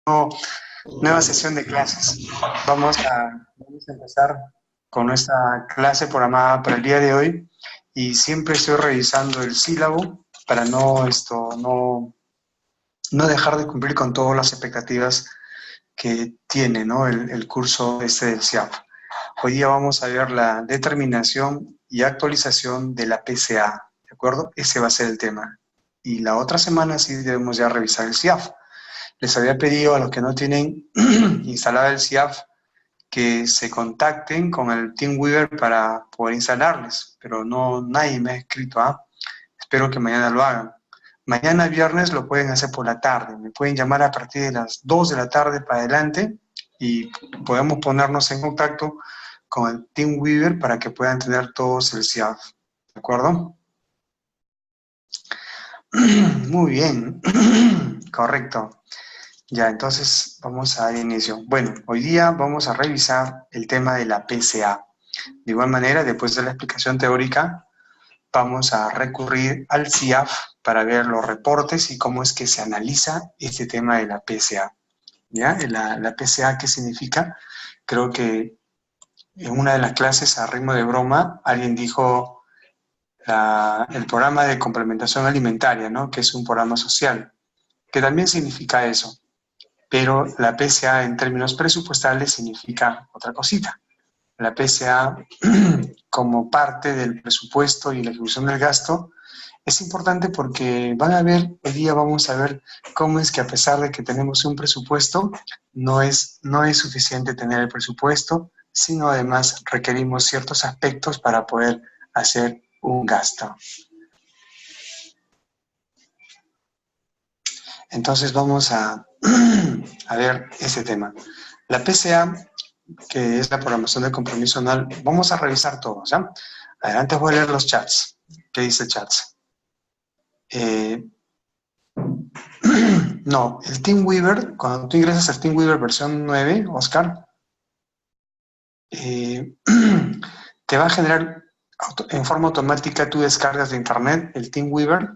Nueva sesión de clases. Vamos a empezar con nuestra clase programada para el día de hoy y siempre estoy revisando el sílabo para no dejar de cumplir con todas las expectativas que tiene, ¿no? el curso del CIAF. Hoy día vamos a ver la determinación y actualización de la PCA, ¿de acuerdo? Ese va a ser el tema. Y la otra semana sí debemos ya revisar el CIAF. Les había pedido a los que no tienen instalada el CIAF que se contacten con el TeamWeaver para poder instalarles, pero nadie me ha escrito. Espero que mañana lo hagan. Mañana viernes lo pueden hacer por la tarde, me pueden llamar a partir de las 2 de la tarde para adelante y podemos ponernos en contacto con el TeamWeaver para que puedan tener todos el CIAF, ¿de acuerdo? Muy bien, correcto. Ya, entonces vamos a dar inicio. Bueno, hoy día vamos a revisar el tema de la PCA. De igual manera, después de la explicación teórica, vamos a recurrir al CIAF para ver los reportes y cómo es que se analiza este tema de la PCA. ¿Ya? La PCA, ¿qué significa? Creo que en una de las clases, a ritmo de broma, alguien dijo el programa de complementación alimentaria, ¿no? Que es un programa social, que también significa eso. Pero la PCA en términos presupuestales significa otra cosita. La PCA, como parte del presupuesto y la ejecución del gasto, es importante porque hoy día vamos a ver cómo es que a pesar de que tenemos un presupuesto, no es suficiente tener el presupuesto, sino además requerimos ciertos aspectos para poder hacer un gasto. Entonces vamos a ver ese tema. La PCA, que es la programación de compromiso anual, vamos a revisar todos, ¿ya? Adelante voy a leer los chats. ¿Qué dice chats? No, el TeamWeaver, cuando tú ingresas al TeamWeaver versión 9, Oscar, te va a generar en forma automática, tú descargas de internet el TeamWeaver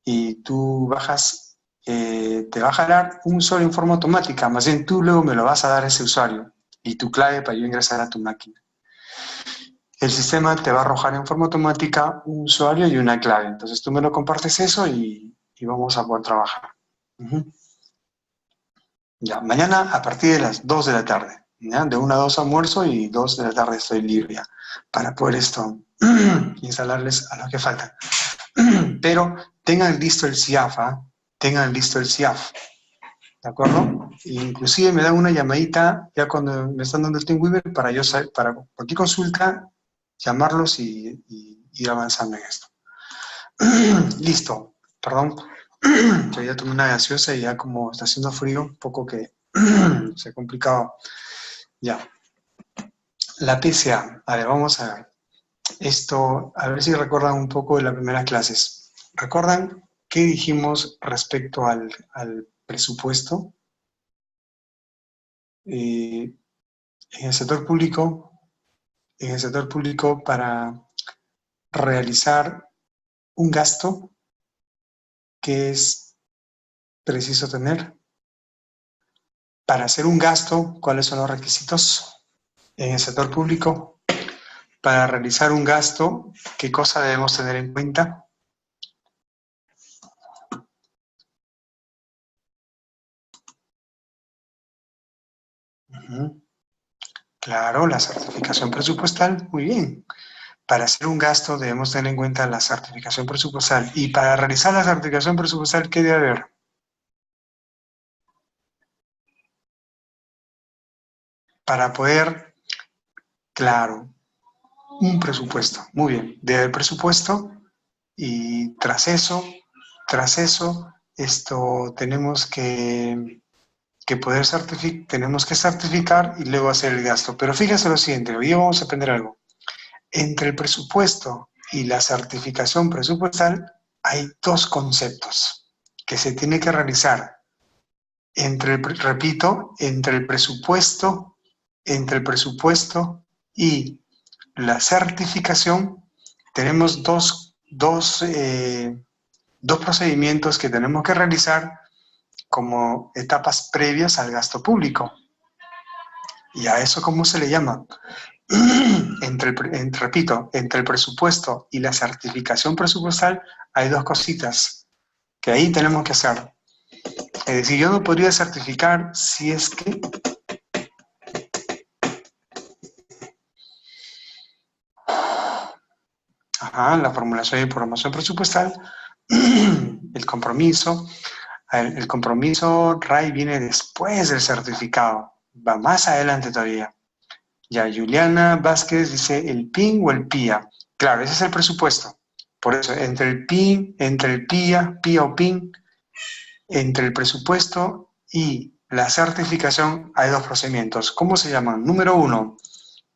y tú bajas, te va a jalar un usuario en forma automática, más bien tú luego me lo vas a dar a ese usuario y tu clave para yo ingresar a tu máquina. El sistema te va a arrojar en forma automática un usuario y una clave. Entonces tú me lo compartes eso y vamos a poder trabajar. Ya, mañana a partir de las 2 de la tarde. ¿Ya? De 1 a 2 almuerzo y 2 de la tarde estoy libre ya, para poder instalarles a lo que falta. Pero tengan listo el CIAF, tengan listo el CIAF, ¿de acuerdo? Inclusive me dan una llamadita ya cuando me están dando el TeamWeaver para yo saber, para cualquier consulta, llamarlos y ir avanzando en esto. Listo, perdón, yo ya tomé una gaseosa y ya como está haciendo frío, un poco que se ha complicado. Ya, la PCA, a ver, vamos a ver. Esto, a ver si recuerdan un poco de las primeras clases. ¿Recuerdan qué dijimos respecto al presupuesto? En el sector público, para realizar un gasto, ¿qué es preciso tener? Para hacer un gasto, ¿cuáles son los requisitos? En el sector público, para realizar un gasto, ¿qué cosa debemos tener en cuenta? Claro, la certificación presupuestal, muy bien. Para hacer un gasto debemos tener en cuenta la certificación presupuestal. Y para realizar la certificación presupuestal, ¿qué debe haber? Para poder, claro, un presupuesto. Muy bien, debe haber presupuesto y tras eso, tenemos que poder certificar y luego hacer el gasto. Pero fíjense lo siguiente, hoy vamos a aprender algo. Entre el presupuesto y la certificación presupuestal hay dos conceptos que se tiene que realizar. Repito, entre el presupuesto y la certificación tenemos dos procedimientos que tenemos que realizar como etapas previas al gasto público. ¿Y a eso cómo se le llama? Repito, entre el presupuesto y la certificación presupuestal hay dos cositas que ahí tenemos que hacer. Es decir, yo no podría certificar si es que la formulación y programación presupuestal, el compromiso RAI viene después del certificado, va más adelante todavía. Ya, Juliana Vázquez dice el PIN o el PIA. Claro, ese es el presupuesto. Por eso, entre el PIN, entre el PIA o PIN, entre el presupuesto y la certificación hay dos procedimientos. ¿Cómo se llaman? Número uno,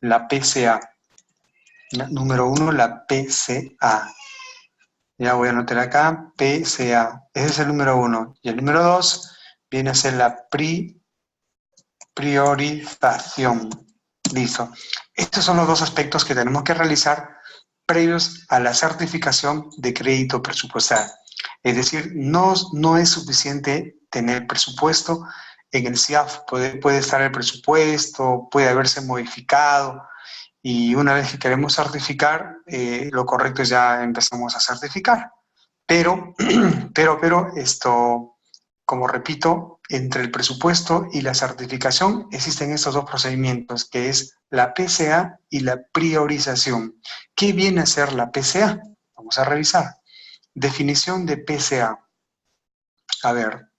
la PCA. Número uno, la PCA. Ya voy a anotar acá, PCA. Ese es el número uno. Y el número dos viene a ser la priorización. Listo. Estos son los dos aspectos que tenemos que realizar previos a la certificación de crédito presupuestal. Es decir, no es suficiente tener presupuesto. En el CIAF puede estar el presupuesto, puede haberse modificado, y una vez que queremos certificar, lo correcto es ya empezamos a certificar. Pero esto, como repito, entre el presupuesto y la certificación existen estos dos procedimientos, que es la PCA y la priorización. ¿Qué viene a ser la PCA? Vamos a revisar. Definición de PCA. A ver.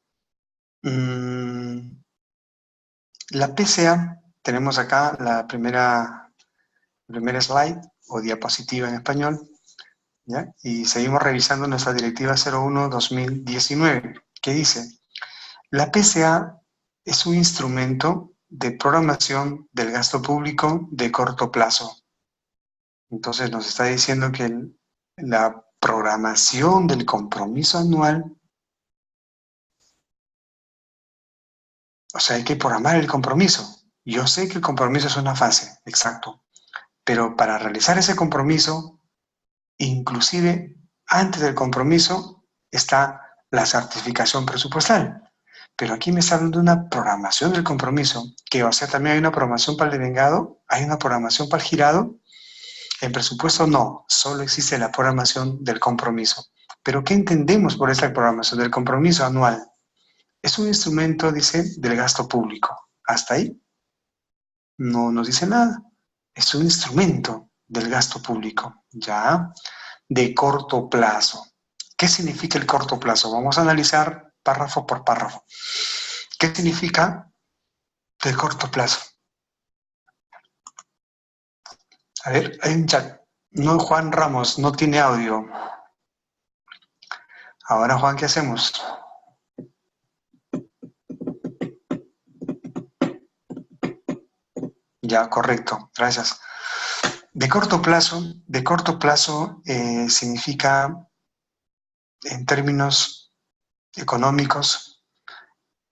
La PCA, tenemos acá la primera slide, o diapositiva en español, ¿ya? Y seguimos revisando nuestra Directiva 01/2019, que dice: la PCA es un instrumento de programación del gasto público de corto plazo. Entonces nos está diciendo que la programación del compromiso anual, o sea, hay que programar el compromiso. Yo sé que el compromiso es una fase, exacto, pero para realizar ese compromiso, inclusive antes del compromiso, está la certificación presupuestal. Pero aquí me está hablando de una programación del compromiso, que o sea, también hay una programación para el devengado, hay una programación para el girado. En presupuesto no, solo existe la programación del compromiso. Pero ¿qué entendemos por esta programación del compromiso anual? Es un instrumento, dice, del gasto público. ¿Hasta ahí? No nos dice nada. Es un instrumento del gasto público, ¿ya? De corto plazo. ¿Qué significa el corto plazo? Vamos a analizar párrafo por párrafo. ¿Qué significa de corto plazo? A ver, hay un chat. No, Juan Ramos, no tiene audio. Ahora, Juan, ¿qué hacemos? Ya, correcto, gracias. De corto plazo significa, en términos económicos,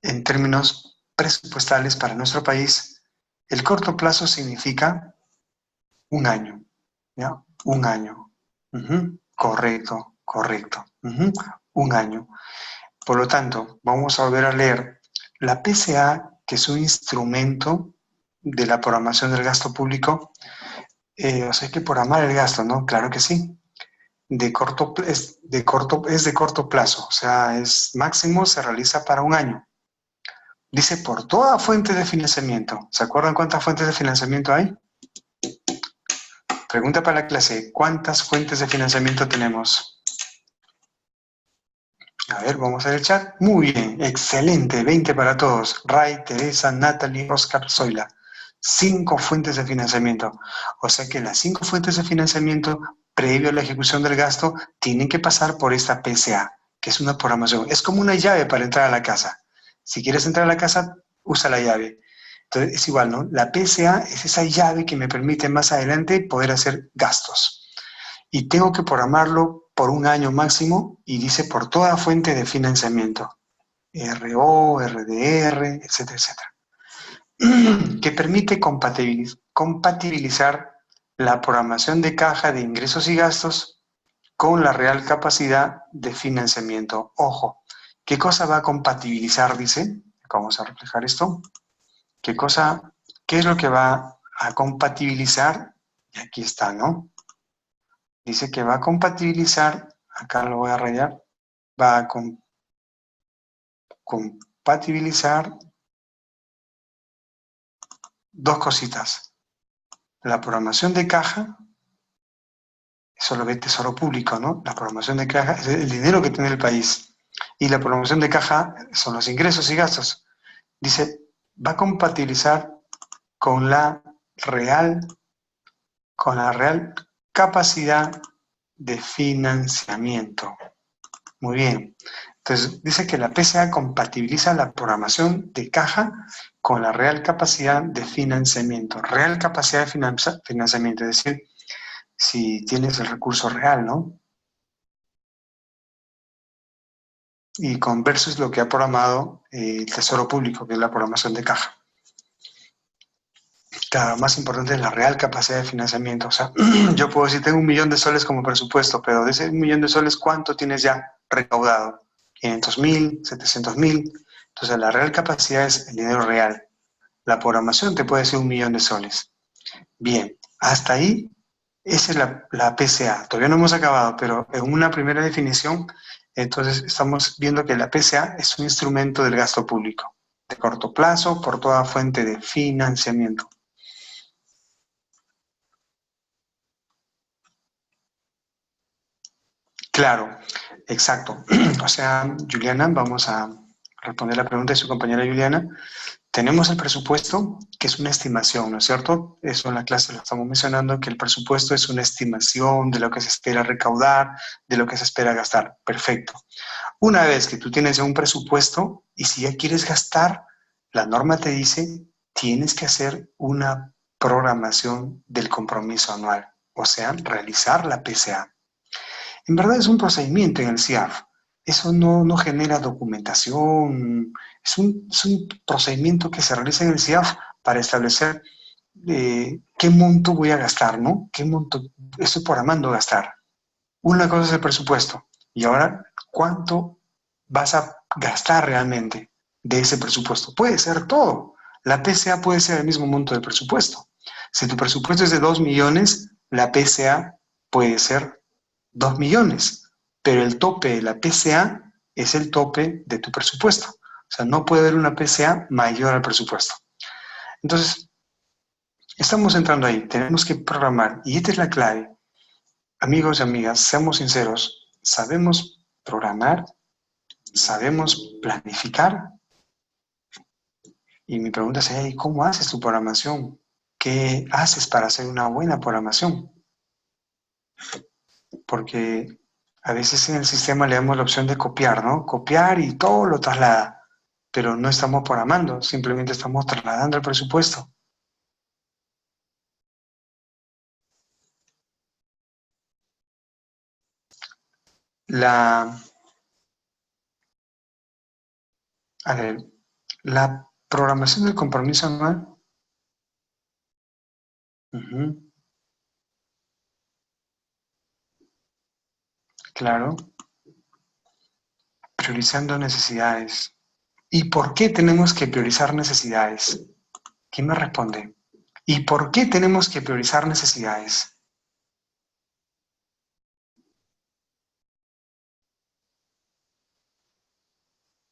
en términos presupuestales para nuestro país, el corto plazo significa un año, ¿ya? Un año. Correcto. Un año. Por lo tanto, vamos a volver a leer la PCA, que es un instrumento de la programación del gasto público. O sea, hay que programar el gasto, ¿no? Claro que sí. Es de corto plazo, o sea, es máximo, se realiza para un año. Dice por toda fuente de financiamiento. ¿Se acuerdan cuántas fuentes de financiamiento hay? Pregunta para la clase, ¿cuántas fuentes de financiamiento tenemos? A ver, vamos a ver el chat. Muy bien, excelente, 20 para todos. Ray, Teresa, Natalie, Oscar, Zoila. 5 fuentes de financiamiento. O sea que las 5 fuentes de financiamiento, previo a la ejecución del gasto, tienen que pasar por esta PCA, que es una programación. Es como una llave para entrar a la casa. Si quieres entrar a la casa, usa la llave. Entonces es igual, ¿no? La PCA es esa llave que me permite más adelante poder hacer gastos. Y tengo que programarlo por un año máximo, y dice por toda fuente de financiamiento, RO, RDR, etcétera, etcétera, que permite compatibilizar la programación de caja de ingresos y gastos con la real capacidad de financiamiento. Ojo, ¿Qué cosa va a compatibilizar? Dice, vamos a reflejar esto. ¿Qué es lo que va a compatibilizar? Y aquí está, ¿no? Dice que va a compatibilizar, acá lo voy a rayar, va a compatibilizar dos cositas. La programación de caja, eso lo ve Tesoro Público, ¿no? La programación de caja es el dinero que tiene el país. Y la programación de caja son los ingresos y gastos. Dice, va a compatibilizar con la real capacidad de financiamiento. Muy bien. Entonces, dice que la PCA compatibiliza la programación de caja con la real capacidad de financiamiento. Real capacidad de financiamiento, es decir, si tienes el recurso real, ¿no? Y con versus lo que ha programado el Tesoro Público, que es la programación de caja. Claro, más importante es la real capacidad de financiamiento. O sea, yo puedo decir, tengo 1.000.000 de soles como presupuesto, pero de ese 1.000.000 de soles, ¿cuánto tienes ya recaudado? 500.000, 700.000. Entonces, la real capacidad es el dinero real. La programación te puede decir 1.000.000 de soles. Bien, hasta ahí, esa es la PCA. Todavía no hemos acabado, pero en una primera definición, entonces estamos viendo que la PCA es un instrumento del gasto público, de corto plazo, por toda fuente de financiamiento. Claro, exacto. O sea, Juliana, vamos a responder la pregunta de su compañera Juliana. Tenemos el presupuesto, que es una estimación, ¿no es cierto? Eso en la clase lo estamos mencionando, que el presupuesto es una estimación de lo que se espera recaudar, de lo que se espera gastar. Perfecto. Una vez que tú tienes un presupuesto y si ya quieres gastar, la norma te dice, tienes que hacer una programación del compromiso anual, o sea, realizar la PCA. En verdad es un procedimiento en el CIAF. Eso no genera documentación. Es un procedimiento que se realiza en el CIAF para establecer qué monto voy a gastar, ¿no? ¿Qué monto estoy programando gastar? Una cosa es el presupuesto. Y ahora, ¿cuánto vas a gastar realmente de ese presupuesto? Puede ser todo. La PCA puede ser el mismo monto del presupuesto. Si tu presupuesto es de 2 millones, la PCA puede ser 2 millones, pero el tope de la PCA es el tope de tu presupuesto. O sea, no puede haber una PCA mayor al presupuesto. Entonces, estamos entrando ahí, tenemos que programar, y esta es la clave. Amigos y amigas, seamos sinceros, ¿sabemos programar? ¿Sabemos planificar? Y mi pregunta sería, ¿y cómo haces tu programación? ¿Qué haces para hacer una buena programación? Porque a veces en el sistema le damos la opción de copiar, ¿no? Copiar y todo lo traslada, pero no estamos programando, simplemente estamos trasladando el presupuesto. La, a ver, la programación del compromiso anual, claro, priorizando necesidades. ¿Y por qué tenemos que priorizar necesidades? ¿Quién me responde? ¿Y por qué tenemos que priorizar necesidades?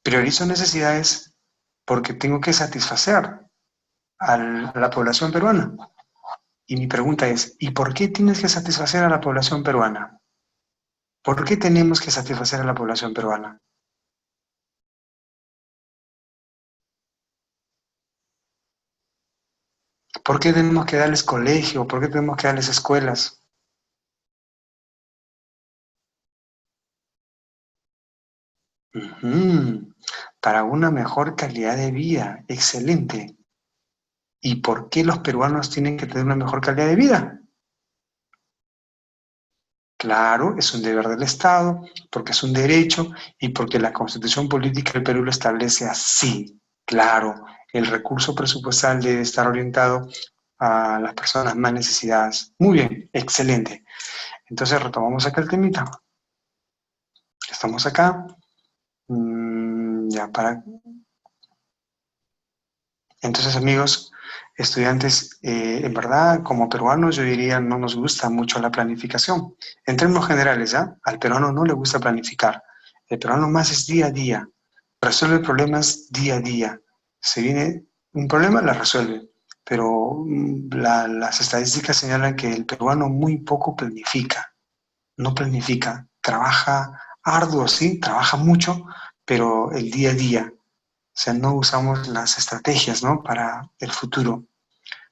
Priorizo necesidades porque tengo que satisfacer a la población peruana. Y mi pregunta es, ¿y por qué tienes que satisfacer a la población peruana? ¿Por qué tenemos que satisfacer a la población peruana? ¿Por qué tenemos que darles colegio? ¿Por qué tenemos que darles escuelas? Ujú. Para una mejor calidad de vida. Excelente. ¿Y por qué los peruanos tienen que tener una mejor calidad de vida? Claro, es un deber del Estado, porque es un derecho y porque la Constitución Política del Perú lo establece así. Claro, el recurso presupuestal debe estar orientado a las personas más necesitadas. Muy bien, excelente. Entonces retomamos acá el temita. Estamos acá. PCA. Entonces, amigos, estudiantes, en verdad, como peruanos, yo diría, no nos gusta mucho la planificación. En términos generales, ¿ya? Al peruano no le gusta planificar. El peruano más es día a día. Resuelve problemas día a día. Se viene un problema, la resuelve. Pero las estadísticas señalan que el peruano muy poco planifica. No planifica. Trabaja arduo, sí, trabaja mucho, pero el día a día. O sea, no usamos las estrategias, ¿no?, para el futuro.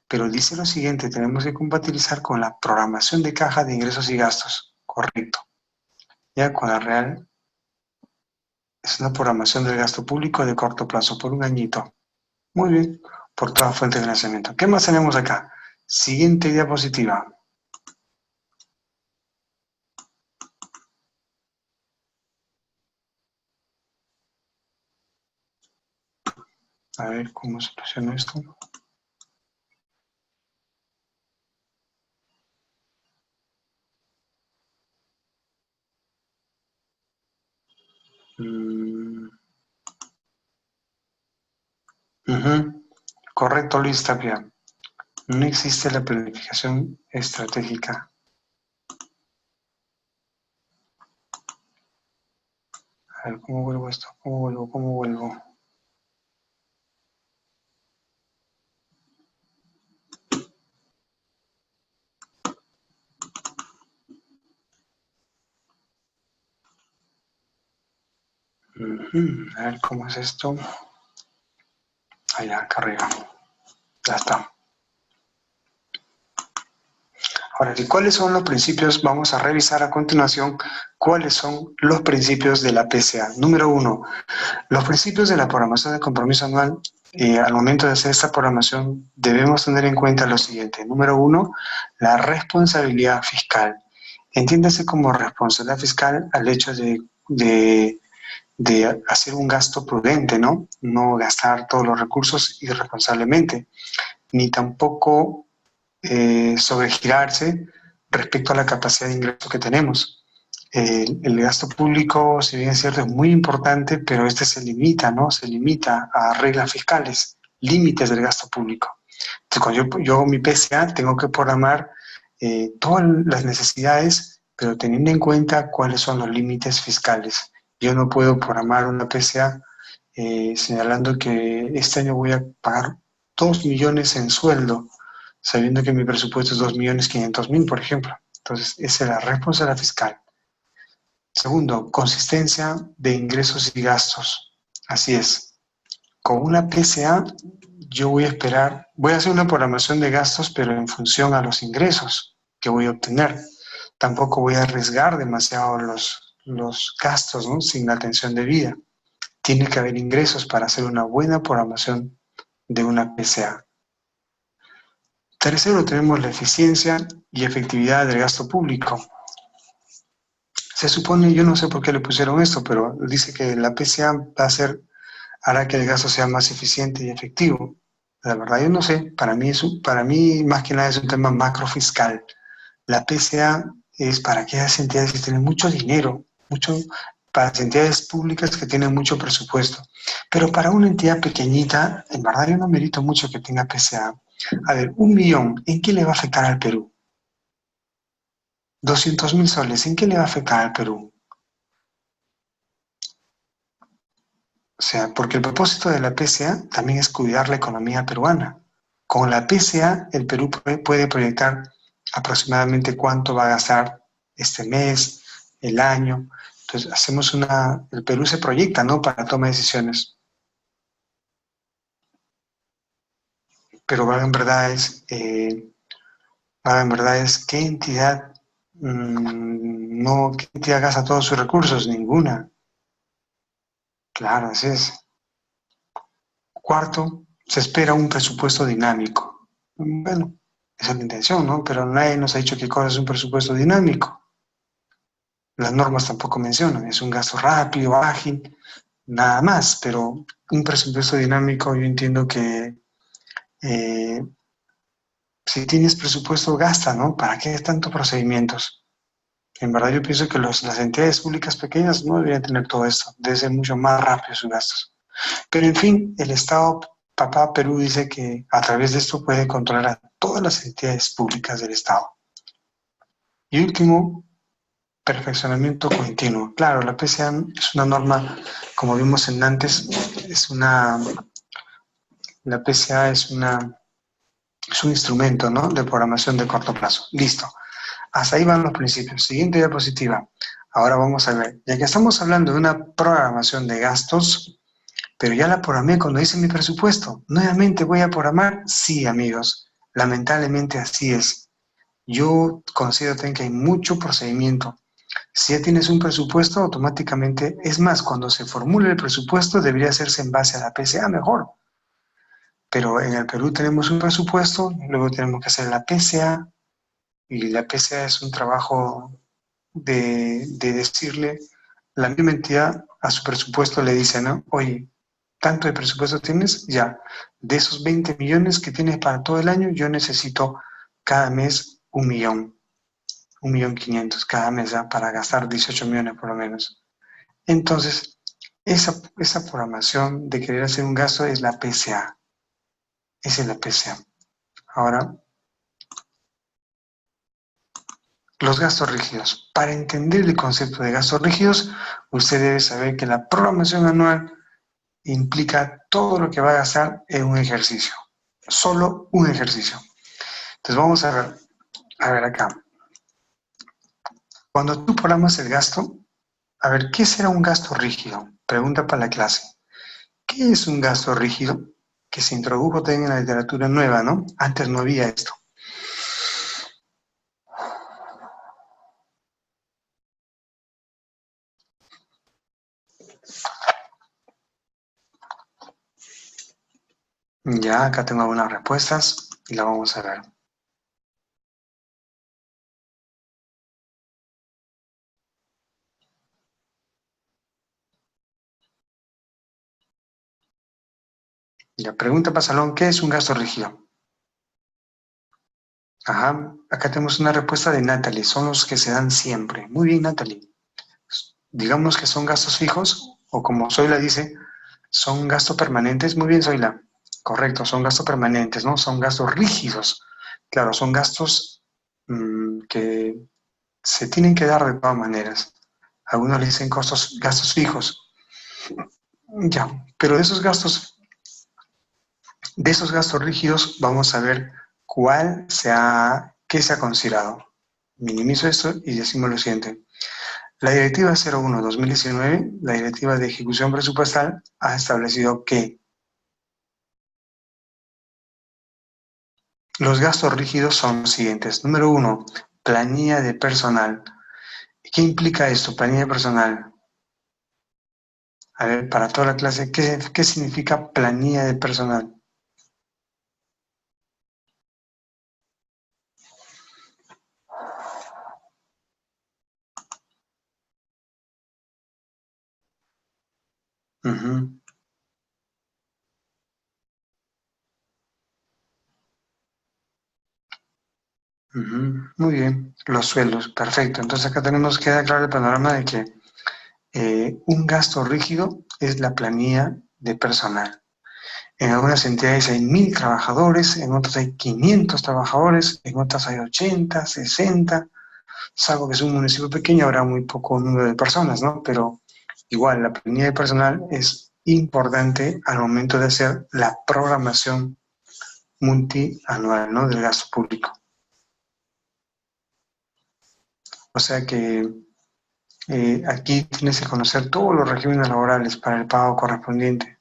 Pero dice lo siguiente, tenemos que compatibilizar con la programación de caja de ingresos y gastos. Correcto. Ya con la real es una programación del gasto público de corto plazo, por un añito. Muy bien, por toda fuente de financiamiento. ¿Qué más tenemos acá? Siguiente diapositiva. A ver cómo soluciono esto. Correcto, Luis Tapia. No existe la planificación estratégica. A ver, ¿cómo vuelvo esto? ¿Cómo vuelvo? A ver, ¿cómo es esto? Allá, acá arriba. Ya está. Ahora, ¿y cuáles son los principios? Vamos a revisar a continuación cuáles son los principios de la PCA. Número 1, los principios de la programación de compromiso anual. Al momento de hacer esta programación debemos tener en cuenta lo siguiente. Número 1, la responsabilidad fiscal. Entiéndase como responsabilidad fiscal al hecho de hacer un gasto prudente, ¿no? No gastar todos los recursos irresponsablemente, ni tampoco sobregirarse respecto a la capacidad de ingreso que tenemos. El gasto público, si bien es cierto, es muy importante, pero este se limita, ¿no? Se limita a reglas fiscales, límites del gasto público. Entonces, cuando yo mi PCA tengo que programar todas las necesidades, pero teniendo en cuenta cuáles son los límites fiscales. Yo no puedo programar una PCA señalando que este año voy a pagar 2 millones en sueldo, sabiendo que mi presupuesto es 2.500.000, por ejemplo. Entonces, esa es la responsabilidad fiscal. Segundo, consistencia de ingresos y gastos. Así es. Con una PCA yo voy a esperar, voy a hacer una programación de gastos, pero en función a los ingresos que voy a obtener. Tampoco voy a arriesgar demasiado los gastos, ¿no?, sin la atención debida. Tiene que haber ingresos para hacer una buena programación de una PCA. Tercero, tenemos la eficiencia y efectividad del gasto público. Se supone, yo no sé por qué le pusieron esto, pero dice que la PCA hará que el gasto sea más eficiente y efectivo. La verdad, yo no sé, para mí más que nada es un tema macrofiscal. La PCA es para aquellas entidades que tienen mucho dinero, para las entidades públicas que tienen mucho presupuesto. Pero para una entidad pequeñita, en verdad yo no merito mucho que tenga PCA. A ver, 1 millón, ¿en qué le va a afectar al Perú? 200.000 soles, ¿en qué le va a afectar al Perú? O sea, porque el propósito de la PCA también es cuidar la economía peruana. Con la PCA, el Perú puede proyectar aproximadamente cuánto va a gastar este mes, el año. Entonces, el Perú se proyecta, ¿no?, para toma de decisiones. Pero valga en verdad es ¿qué entidad, qué entidad gasta todos sus recursos? Ninguna. Claro, así es. Cuarto, se espera un presupuesto dinámico. Bueno, esa es la intención, ¿no? Pero nadie nos ha dicho qué cosa es un presupuesto dinámico. Las normas tampoco mencionan, es un gasto rápido, ágil, nada más, pero un presupuesto dinámico yo entiendo que eh, si tienes presupuesto, gasta, ¿no? ¿Para qué tantos procedimientos? En verdad yo pienso que las entidades públicas pequeñas no deberían tener todo esto, debe ser mucho más rápido sus gastos. Pero en fin, el Estado, papá Perú, dice que a través de esto puede controlar a todas las entidades públicas del Estado. Y último, perfeccionamiento continuo. Claro, la PCA es una norma, como vimos en antes, la PCA es un instrumento, ¿no?, de programación de corto plazo. Listo. Hasta ahí van los principios. Siguiente diapositiva. Ahora vamos a ver, ya que estamos hablando de una programación de gastos, pero ya la programé cuando hice mi presupuesto. ¿Nuevamente voy a programar? Sí, amigos. Lamentablemente así es. Yo considero también que hay mucho procedimiento. Si ya tienes un presupuesto, automáticamente, es más, cuando se formule el presupuesto debería hacerse en base a la PCA mejor. Pero en el Perú tenemos un presupuesto, luego tenemos que hacer la PCA, y la PCA es un trabajo de decirle, la misma entidad a su presupuesto le dice, ¿no? Oye, ¿tanto de presupuesto tienes? Ya, de esos 20 millones que tienes para todo el año, yo necesito cada mes 1 millón, 1.500.000 cada mes, ¿ya?, para gastar 18 millones por lo menos. Entonces, esa programación de querer hacer un gasto es la PCA. Esa es la PCA. Ahora, los gastos rígidos. Para entender el concepto de gastos rígidos, usted debe saber que la programación anual implica todo lo que va a gastar en un ejercicio. Solo un ejercicio. Entonces vamos a ver acá. Cuando tú programas el gasto, a ver, ¿qué será un gasto rígido? Pregunta para la clase. ¿Qué es un gasto rígido? Que se introdujo también en la literatura nueva, ¿no? Antes no había esto. Ya, acá tengo algunas respuestas y las vamos a ver. Ya, pregunta para Salón, ¿qué es un gasto rígido? Ajá, acá tenemos una respuesta de Natalie, son los que se dan siempre. Muy bien, Natalie. Digamos que son gastos fijos, o como Zoila dice, son gastos permanentes. Muy bien, Zoila. Correcto, son gastos permanentes, ¿no? Son gastos rígidos. Claro, son gastos que se tienen que dar de todas maneras. Algunos le dicen gastos fijos. Ya, pero de esos gastos rígidos vamos a ver qué se ha considerado. Minimizo esto y decimos lo siguiente. La Directiva 01/2019, la Directiva de Ejecución Presupuestal, ha establecido que los gastos rígidos son los siguientes. Número 1, planilla de personal. ¿Qué implica esto, planilla de personal? A ver, para toda la clase, ¿qué significa planilla de personal? Uh-huh. Muy bien, los sueldos, perfecto. Entonces acá tenemos que quedar claro el panorama de que un gasto rígido es la planilla de personal. En algunas entidades hay 1.000 trabajadores, en otras hay 500 trabajadores, en otras hay 80, 60, salvo que es un municipio pequeño, habrá muy poco número de personas, ¿no? Pero igual, la planilla de personal es importante al momento de hacer la programación multianual, ¿no?, del gasto público. O sea que aquí tienes que conocer todos los regímenes laborales para el pago correspondiente.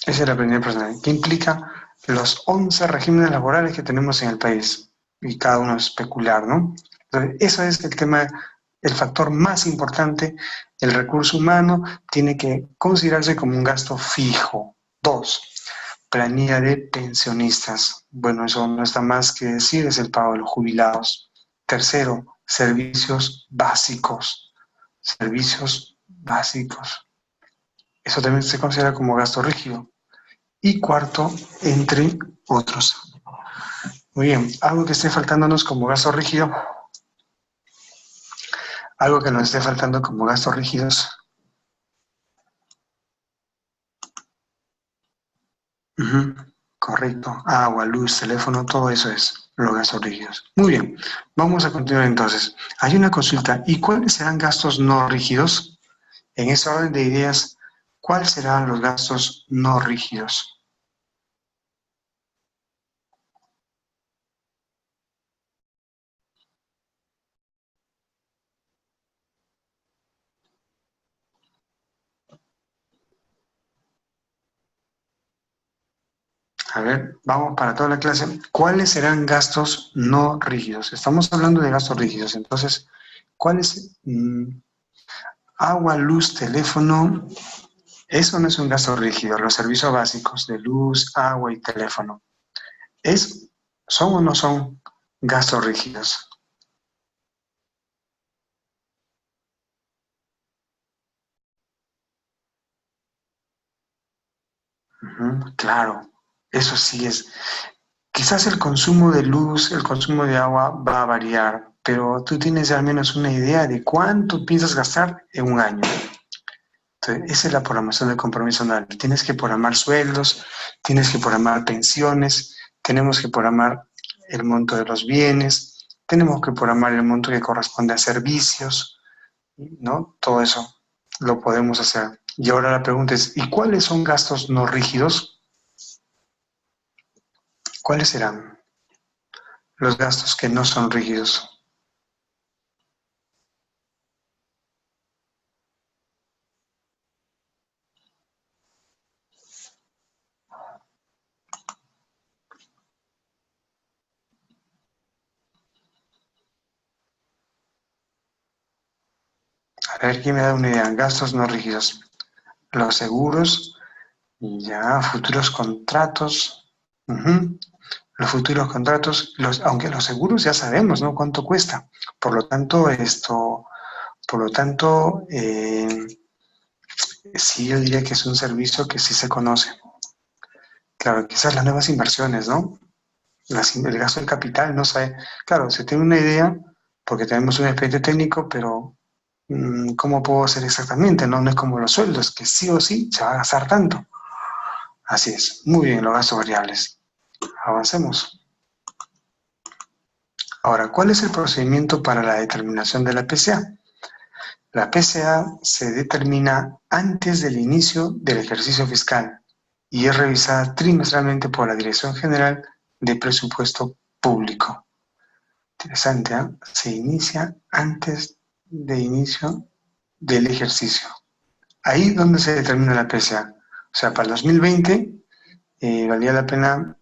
Esa es la planilla personal, que implica los 11 regímenes laborales que tenemos en el país, y cada uno es peculiar, ¿no? Entonces, eso es el tema, el factor más importante. El recurso humano tiene que considerarse como un gasto fijo. 2, planilla de pensionistas. Bueno, eso no está más que decir, es el pago de los jubilados. Tercero, servicios básicos. Servicios básicos. Eso también se considera como gasto rígido. Y cuarto, entre otros. Muy bien, algo que esté faltándonos como gasto rígido, algo que nos esté faltando como gastos rígidos. Ujú, correcto, agua, luz, teléfono, todo eso es los gastos rígidos. Muy bien, vamos a continuar entonces. Hay una consulta, ¿y cuáles serán gastos no rígidos? En ese orden de ideas, ¿cuáles serán los gastos no rígidos? A ver, vamos para toda la clase. ¿Cuáles serán gastos no rígidos? Estamos hablando de gastos rígidos, entonces, ¿cuáles? Agua, luz, teléfono, eso no es un gasto rígido. Los servicios básicos de luz, agua y teléfono, ¿es, son o no son gastos rígidos? Ujú, claro, eso sí es. Quizás el consumo de luz, el consumo de agua va a variar, pero tú tienes al menos una idea de cuánto piensas gastar en un año. Entonces, esa es la programación del compromiso anual. Tienes que programar sueldos, tienes que programar pensiones, tenemos que programar el monto de los bienes, tenemos que programar el monto que corresponde a servicios, ¿no? Todo eso lo podemos hacer. Y ahora la pregunta es, ¿y cuáles son gastos no rígidos? ¿Cuáles serán los gastos que no son rígidos? A ver, ¿quién me da una idea? Gastos no rígidos. Los seguros, ya, futuros contratos. Ujú. Los futuros contratos, aunque los seguros ya sabemos, ¿no? Cuánto cuesta. Por lo tanto, sí, yo diría que es un servicio que sí se conoce. Claro, quizás las nuevas inversiones, ¿no? El gasto del capital, no sé. Claro, se tiene una idea porque tenemos un expediente técnico, pero ¿cómo puedo hacer exactamente? No, no es como los sueldos, que sí o sí se va a gastar tanto. Así es. Muy bien, los gastos variables. Avancemos. Ahora, ¿cuál es el procedimiento para la determinación de la PCA? La PCA se determina antes del inicio del ejercicio fiscal y es revisada trimestralmente por la Dirección General de Presupuesto Público. Interesante, ¿eh? Se inicia antes de inicio del ejercicio. Ahí donde se determina la PCA. O sea, para el 2020 valía la pena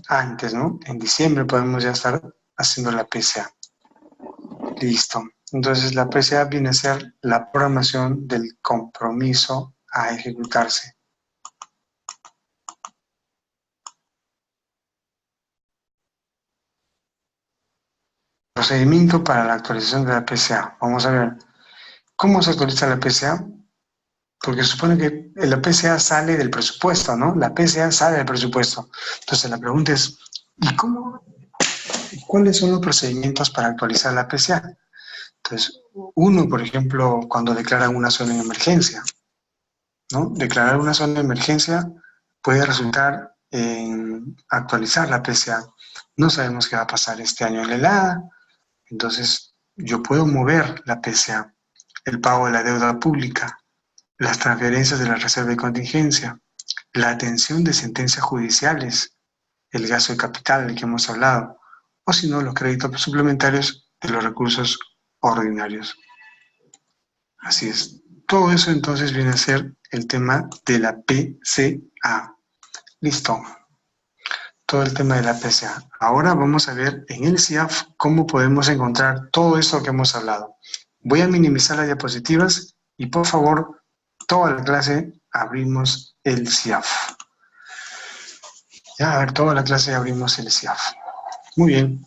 antes, ¿no? En diciembre podemos ya estar haciendo la PCA. Listo. Entonces la PCA viene a ser la programación del compromiso a ejecutarse. Procedimiento para la actualización de la PCA. Vamos a ver, ¿cómo se actualiza la PCA? Porque se supone que la PCA sale del presupuesto, ¿no? La PCA sale del presupuesto. Entonces la pregunta es, ¿y cómo? ¿Cuáles son los procedimientos para actualizar la PCA? Entonces, uno, por ejemplo, cuando declaran una zona de emergencia, ¿no? Declarar una zona de emergencia puede resultar en actualizar la PCA. No sabemos qué va a pasar este año en la helada, entonces yo puedo mover la PCA, el pago de la deuda pública, las transferencias de la reserva de contingencia, la atención de sentencias judiciales, el gasto de capital del que hemos hablado, o si no, los créditos suplementarios de los recursos ordinarios. Así es. Todo eso entonces viene a ser el tema de la PCA. Listo. Todo el tema de la PCA. Ahora vamos a ver en el CIAF cómo podemos encontrar todo esto que hemos hablado. Voy a minimizar las diapositivas y por favor, toda la clase abrimos el CIAF. Ya, a ver, toda la clase abrimos el CIAF. Muy bien.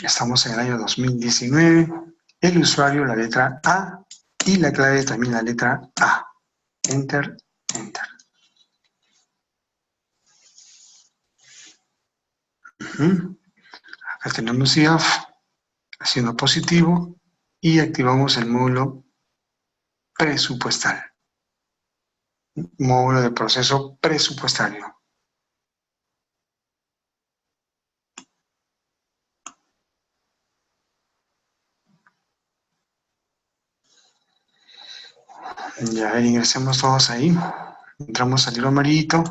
Estamos en el año 2019. El usuario, la letra A, y la clave también la letra A. Enter, enter. Ujú. Acá tenemos IAF haciendo positivo y activamos el módulo presupuestal, módulo de proceso presupuestario. Ya ingresemos todos ahí. Entramos al libro amarillito.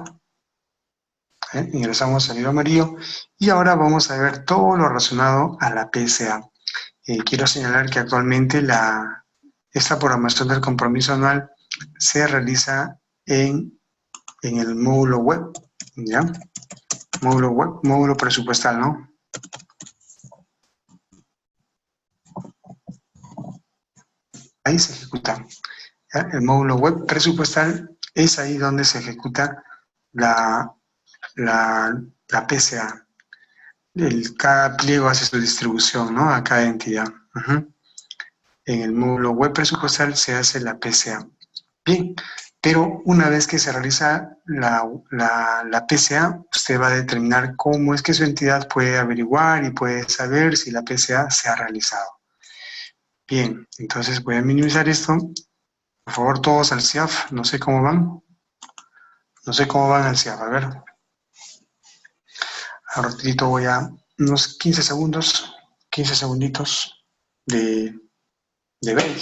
Ingresamos al libro amarillo. Y ahora vamos a ver todo lo relacionado a la PSA. Quiero señalar que actualmente esta programación del compromiso anual se realiza en el módulo web. ¿Ya? Módulo web, módulo presupuestal, ¿no? Ahí se ejecuta. ¿Ya? El módulo web presupuestal es ahí donde se ejecuta la PSA. Cada pliego hace su distribución, ¿no? A cada entidad. En el módulo web presupuestal se hace la PSA. Bien, pero una vez que se realiza la PSA, usted va a determinar cómo es que su entidad puede averiguar y puede saber si la PSA se ha realizado. Bien, entonces voy a minimizar esto. Por favor, todos al CIAF. No sé cómo van. No sé cómo van al CIAF. A ver. Ahora rapidito voy a unos 15 segundos, 15 segunditos de break.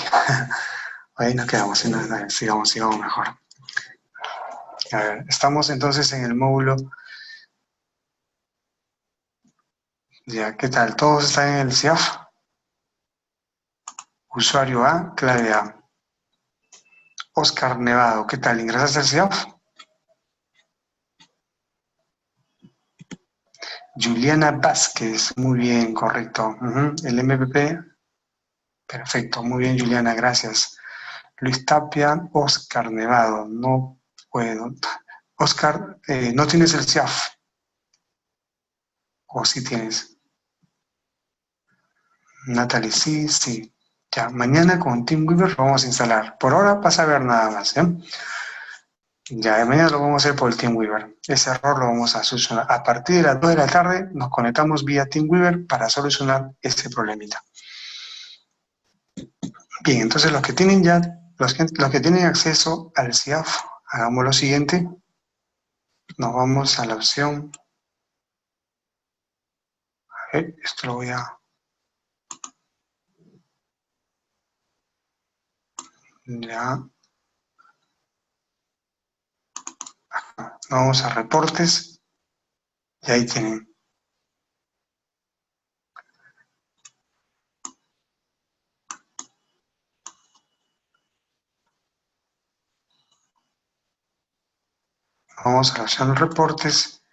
Ahí nos quedamos, sigamos mejor. A ver, estamos entonces en el módulo. Ya, ¿qué tal? ¿Todos están en el CIAF? Usuario A, clave A. Oscar Nevado, ¿qué tal? ¿Ingresaste al CIAF? Juliana Vázquez, muy bien, correcto. El MPP, perfecto, muy bien, Juliana, gracias. Luis Tapia, Oscar Nevado, no puedo. Oscar, ¿no tienes el CIAF? ¿O sí tienes? Natalie, sí, sí. Ya, mañana con TeamWeaver lo vamos a instalar. Por ahora vas a ver nada más, ¿eh? Ya, mañana lo vamos a hacer por el TeamWeaver. Ese error lo vamos a solucionar. A partir de las 2 de la tarde nos conectamos vía TeamWeaver para solucionar este problemita. Bien, entonces los que tienen acceso al CIAF, hagamos lo siguiente. Nos vamos a la opción. A ver, esto lo voy a... Ya. Vamos a reportes. Y ahí tienen. Vamos a la opción reportes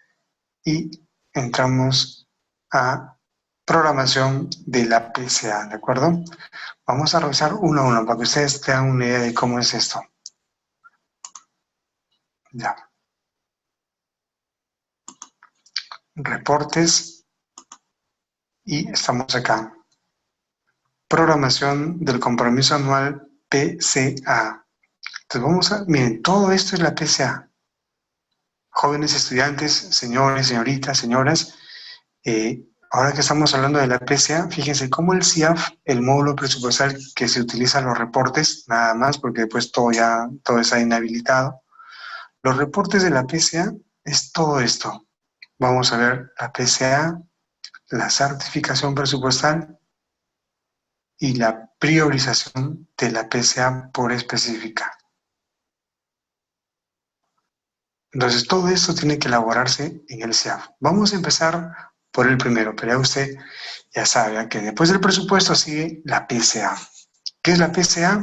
y entramos a programación de la PCA, ¿de acuerdo? Vamos a revisar uno a uno para que ustedes tengan una idea de cómo es esto. Ya. Reportes y estamos acá. Programación del compromiso anual PCA. Entonces vamos a, miren, todo esto es la PCA. Jóvenes estudiantes, señores, señoritas, señoras, ahora que estamos hablando de la PCA, fíjense cómo el CIAF, el módulo presupuestal que se utiliza en los reportes, nada más, porque después todo está inhabilitado. Los reportes de la PCA es todo esto. Vamos a ver la PCA, la certificación presupuestal y la priorización de la PCA por específica. Entonces, todo esto tiene que elaborarse en el CIAF. Vamos a empezar por el primero, pero ya usted ya sabe que después del presupuesto sigue la PCA. ¿Qué es la PCA?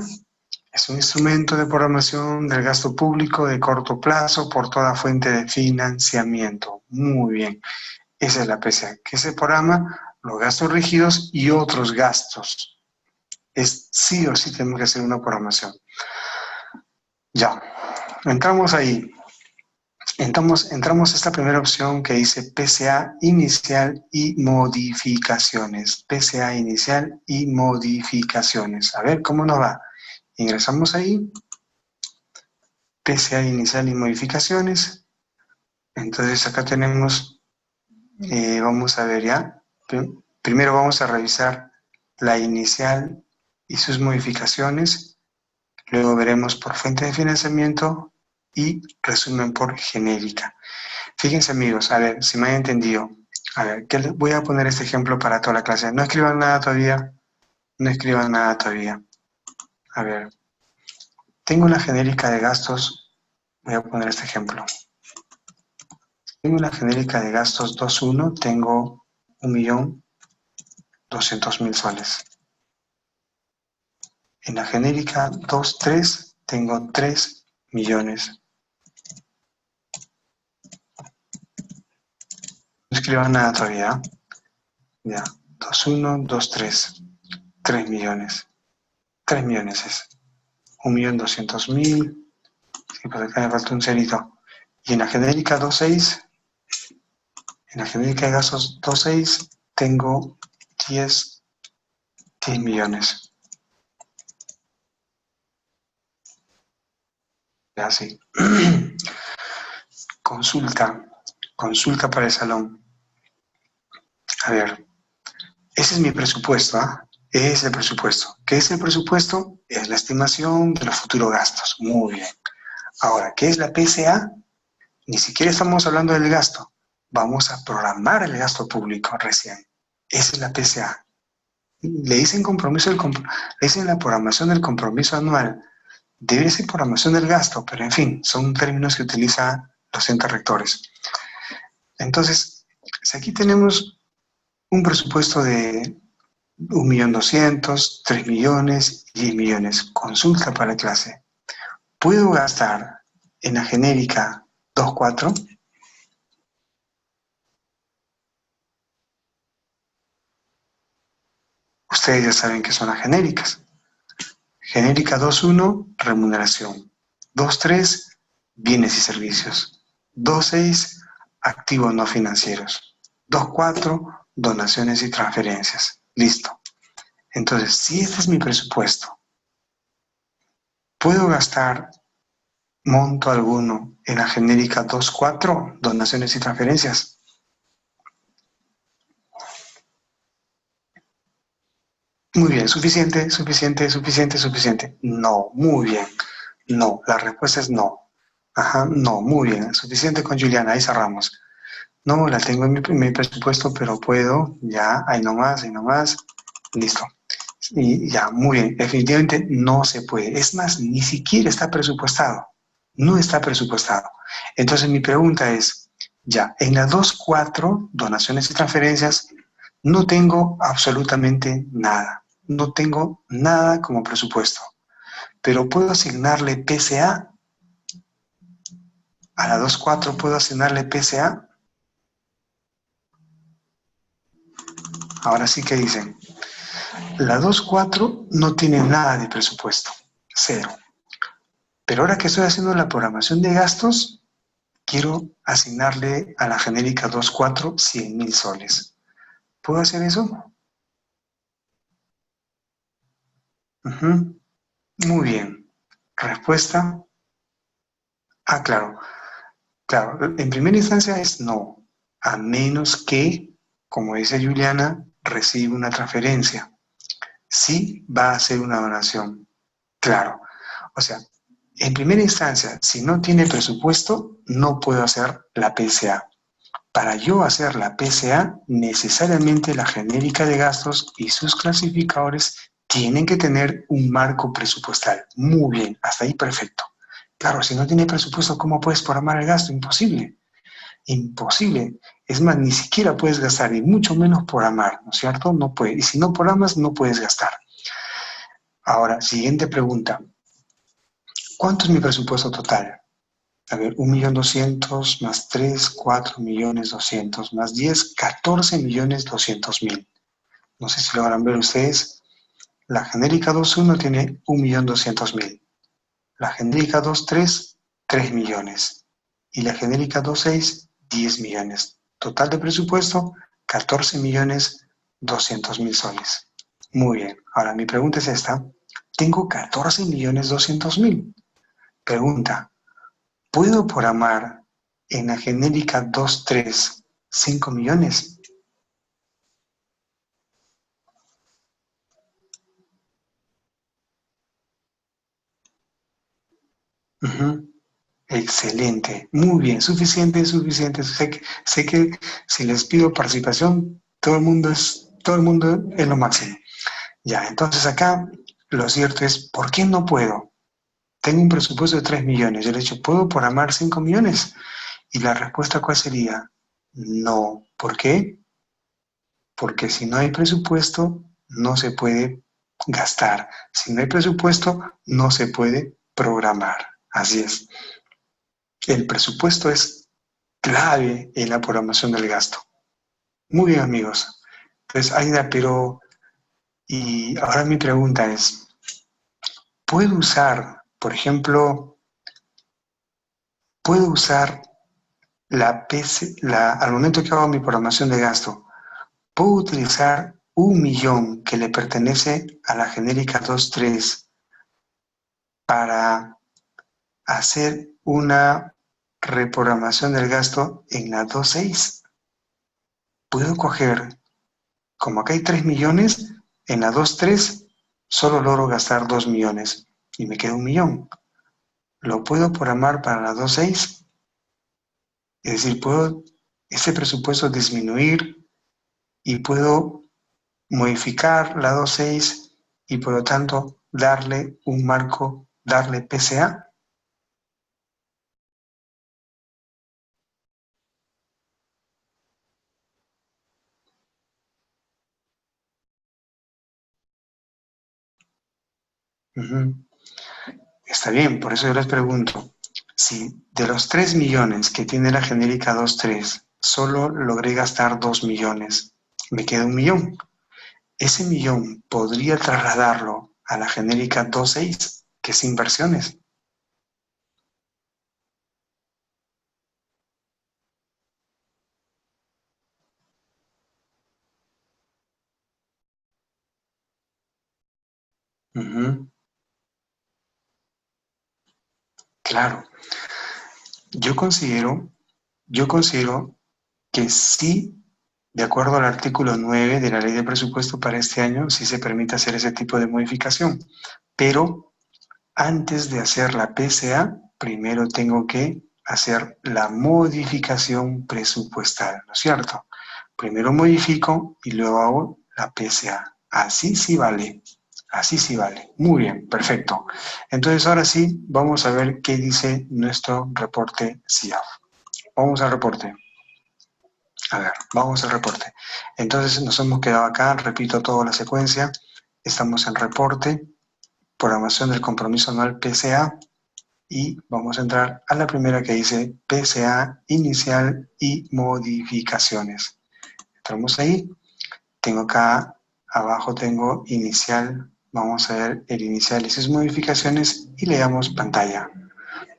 Es un instrumento de programación del gasto público de corto plazo por toda fuente de financiamiento. Muy bien, esa es la PCA, que se programa los gastos rígidos y otros gastos. Es sí o sí tenemos que hacer una programación. Ya, entramos ahí. Entramos a esta primera opción que dice PCA inicial y modificaciones. PCA inicial y modificaciones. A ver cómo nos va. Ingresamos ahí. PCA inicial y modificaciones. Entonces acá tenemos Vamos a ver ya. Primero vamos a revisar la inicial y sus modificaciones. Luego veremos por fuente de financiamiento y resumen por genérica. Fíjense amigos, a ver, si me han entendido. A ver, voy a poner este ejemplo para toda la clase. No escriban nada todavía. No escriban nada todavía. A ver, tengo una genérica de gastos. Voy a poner este ejemplo. Tengo una genérica de gastos 2.1, tengo 1.200.000 soles. En la genérica 2.3 tengo 3 millones. No escriban nada todavía. Ya, 2.1, 2.3, 3 millones. 3 millones es. 1.200.000. Sí, pues acá me falta un cerito. Y en la genérica 2.6, en la genérica de gastos 2.6 tengo 10 millones. Ya, sí. Consulta para el salón. A ver, ese es mi presupuesto, ¿ah? Es el presupuesto. ¿Qué es el presupuesto? Es la estimación de los futuros gastos. Muy bien. Ahora, ¿qué es la PSA? Ni siquiera estamos hablando del gasto. Vamos a programar el gasto público recién. Esa es la PSA. Le dicen le dicen la programación del compromiso anual. Debe ser programación del gasto, pero en fin, son términos que utilizan los entes rectores. Entonces, si aquí tenemos un presupuesto de 1.200.000, 3 millones, 10 millones. Consulta para la clase. ¿Puedo gastar en la genérica 2.4? Ustedes ya saben que son las genéricas. Genérica 2.1, remuneración. 2.3, bienes y servicios. 2.6, activos no financieros. 2.4, donaciones y transferencias. Listo. Entonces, si este es mi presupuesto, ¿puedo gastar monto alguno en la genérica 2.4, donaciones y transferencias? Muy bien, suficiente, suficiente, suficiente, suficiente. No, muy bien. No, la respuesta es no. Ajá, no, muy bien. Suficiente con Juliana, ahí cerramos. No, la tengo en mi presupuesto, pero puedo, ya, ahí nomás, listo. Y ya, muy bien, definitivamente no se puede. Es más, ni siquiera está presupuestado. No está presupuestado. Entonces mi pregunta es, ya, en la 2.4, donaciones y transferencias, no tengo absolutamente nada. No tengo nada como presupuesto. Pero puedo asignarle PCA. A la 2.4 puedo asignarle PCA. Ahora sí que dicen, la 2.4 no tiene nada de presupuesto. Cero. Pero ahora que estoy haciendo la programación de gastos, quiero asignarle a la genérica 2.4 100.000 soles. ¿Puedo hacer eso? Muy bien. Respuesta. Ah, claro. Claro, en primera instancia es no, a menos que, como dice Juliana, reciba una transferencia. Sí va a hacer una donación. Claro. O sea, en primera instancia, si no tiene presupuesto, no puedo hacer la PSA. Para yo hacer la PSA, necesariamente la genérica de gastos y sus clasificadores tienen que tener un marco presupuestal. Muy bien, hasta ahí perfecto. Claro, si no tiene presupuesto, ¿cómo puedes programar el gasto? Imposible. Imposible. Es más, ni siquiera puedes gastar, y mucho menos programar, ¿no es cierto? No puedes. Y si no programas, no puedes gastar. Ahora, siguiente pregunta. ¿Cuánto es mi presupuesto total? A ver, 1.200.000 más 3, 4.200.000 más 10, 14.200.000. No sé si logran ver ustedes. La genérica 2.1 tiene 1.200.000. La genérica 2.3, 3 millones. Y la genérica 2.6, 10 millones. Total de presupuesto, 14.200.000 soles. Muy bien. Ahora mi pregunta es esta. Tengo 14.200.000. Pregunta. ¿Puedo programar en la genérica 2.3 5 millones. Ujú. Excelente, muy bien, suficiente, suficiente. Sé que si les pido participación, todo el mundo es lo máximo. Ya, entonces acá lo cierto es, ¿por qué no puedo? Tengo un presupuesto de 3 millones. Yo le he dicho, ¿puedo programar 5 millones? Y la respuesta, ¿cuál sería? No. ¿Por qué? Porque si no hay presupuesto, no se puede gastar. Si no hay presupuesto, no se puede programar. Así es. El presupuesto es clave en la programación del gasto. Muy bien, amigos. Pues, Aida, pero, y ahora mi pregunta es, ¿puedo usar, por ejemplo, puedo usar al momento que hago mi programación de gasto, puedo utilizar 1 millón que le pertenece a la genérica 2.3 para hacer una reprogramación del gasto en la 2.6? Puedo coger, como acá hay 3 millones, en la 2.3 solo logro gastar 2 millones y me queda 1 millón. ¿Lo puedo programar para la 2.6? Es decir, puedo ese presupuesto disminuir y puedo modificar la 2.6 y por lo tanto darle un marco, darle PCA. Ujú. Está bien, por eso yo les pregunto, si de los 3 millones que tiene la genérica 2.3 solo logré gastar 2 millones, me queda 1 millón. Ese millón podría trasladarlo a la genérica 2.6, que es inversiones. Ujú. Claro, yo considero, yo considero que sí, de acuerdo al artículo 9 de la Ley de Presupuesto para este año, sí se permite hacer ese tipo de modificación. Pero antes de hacer la PCA, primero tengo que hacer la modificación presupuestal, ¿no es cierto? Primero modifico y luego hago la PCA. Así sí vale. Así sí vale. Muy bien, perfecto. Entonces ahora sí, vamos a ver qué dice nuestro reporte CIAF. Vamos al reporte. A ver, vamos al reporte. Entonces nos hemos quedado acá, repito toda la secuencia. Estamos en reporte, programación del compromiso anual PCA, y vamos a entrar a la primera que dice PCA inicial y modificaciones. Entramos ahí, tengo acá abajo, tengo inicial, vamos a ver el inicial y sus modificaciones y le damos pantalla,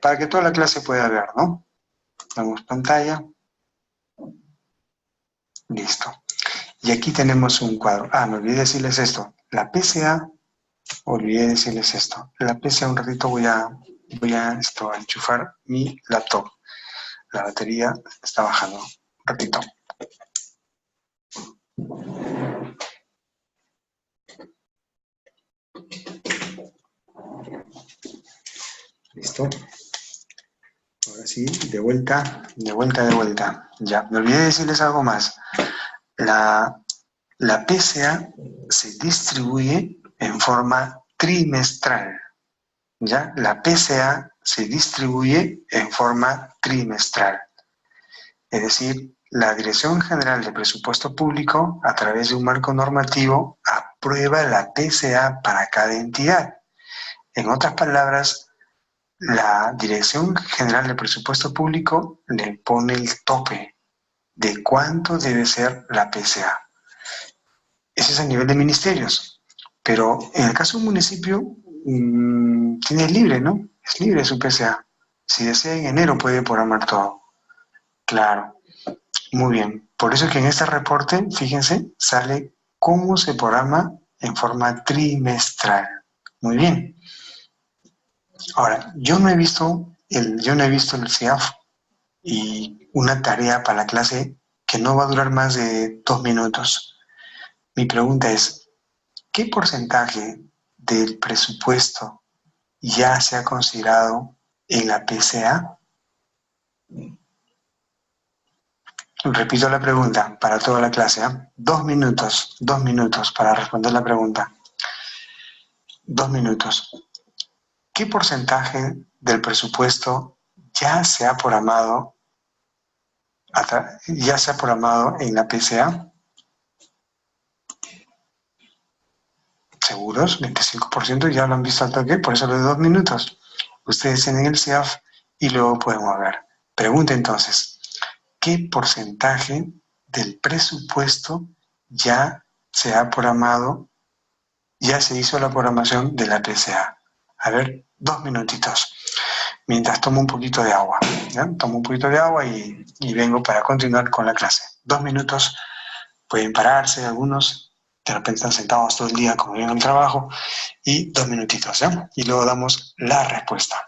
para que toda la clase pueda ver, ¿no? Damos pantalla, listo. Y aquí tenemos un cuadro. Me olvidé decirles esto. La PCA, olvidé decirles esto. La PCA, un ratito voy a enchufar mi laptop. La batería está bajando. Un ratito. Listo. Ahora sí, de vuelta, de vuelta, de vuelta. Ya, me olvidé decirles algo más. La, la PCA se distribuye en forma trimestral. ¿Ya? La PCA se distribuye en forma trimestral. Es decir, la Dirección General de Presupuesto Público, a través de un marco normativo, aprueba la PCA para cada entidad. En otras palabras, la Dirección General de Presupuesto Público le pone el tope de cuánto debe ser la PCA. Ese es a nivel de ministerios. Pero en el caso de un municipio, tiene libre, ¿no? Es libre su PCA. Si desea en enero puede programar todo. Claro. Muy bien, por eso es que en este reporte, fíjense, sale cómo se programa en forma trimestral. Muy bien. Ahora, yo no he visto el CIAF y una tarea para la clase que no va a durar más de 2 minutos. Mi pregunta es, ¿qué porcentaje del presupuesto ya se ha considerado en la PCA? Repito la pregunta para toda la clase, ¿eh? 2 minutos para responder la pregunta. 2 minutos. ¿Qué porcentaje del presupuesto ya se ha programado en la PCA? ¿Seguros? 25% ya lo han visto al toque, por eso lo de 2 minutos. Ustedes tienen el CIAF y luego podemos ver. Pregunta entonces, ¿qué porcentaje del presupuesto ya se ha programado, ya se hizo la programación de la PCA? A ver, 2 minutitos. Mientras tomo un poquito de agua. ¿Ya? Tomo un poquito de agua y vengo para continuar con la clase. 2 minutos, pueden pararse algunos, de repente están sentados todo el día como vienen al trabajo, y 2 minutitos, ¿ya? Y luego damos la respuesta.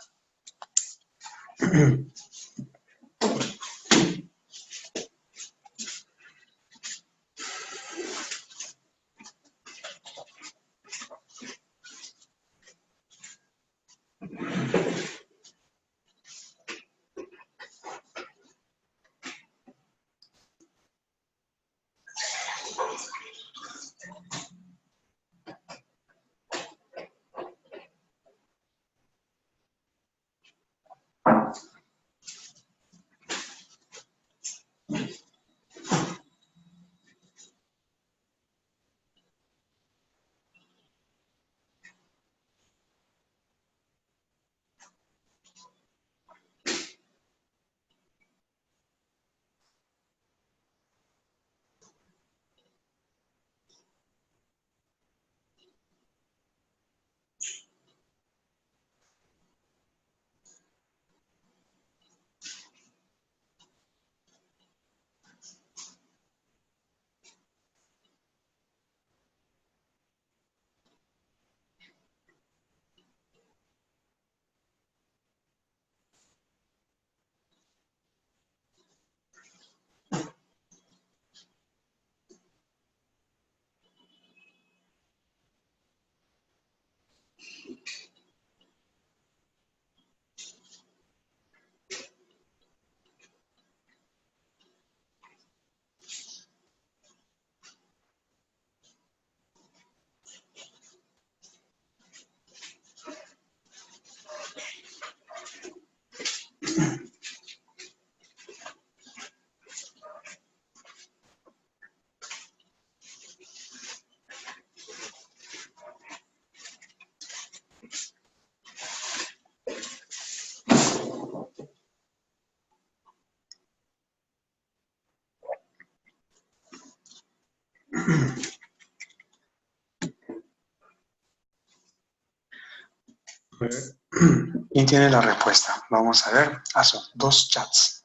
¿Quién tiene la respuesta? Vamos a ver. Son 2 chats.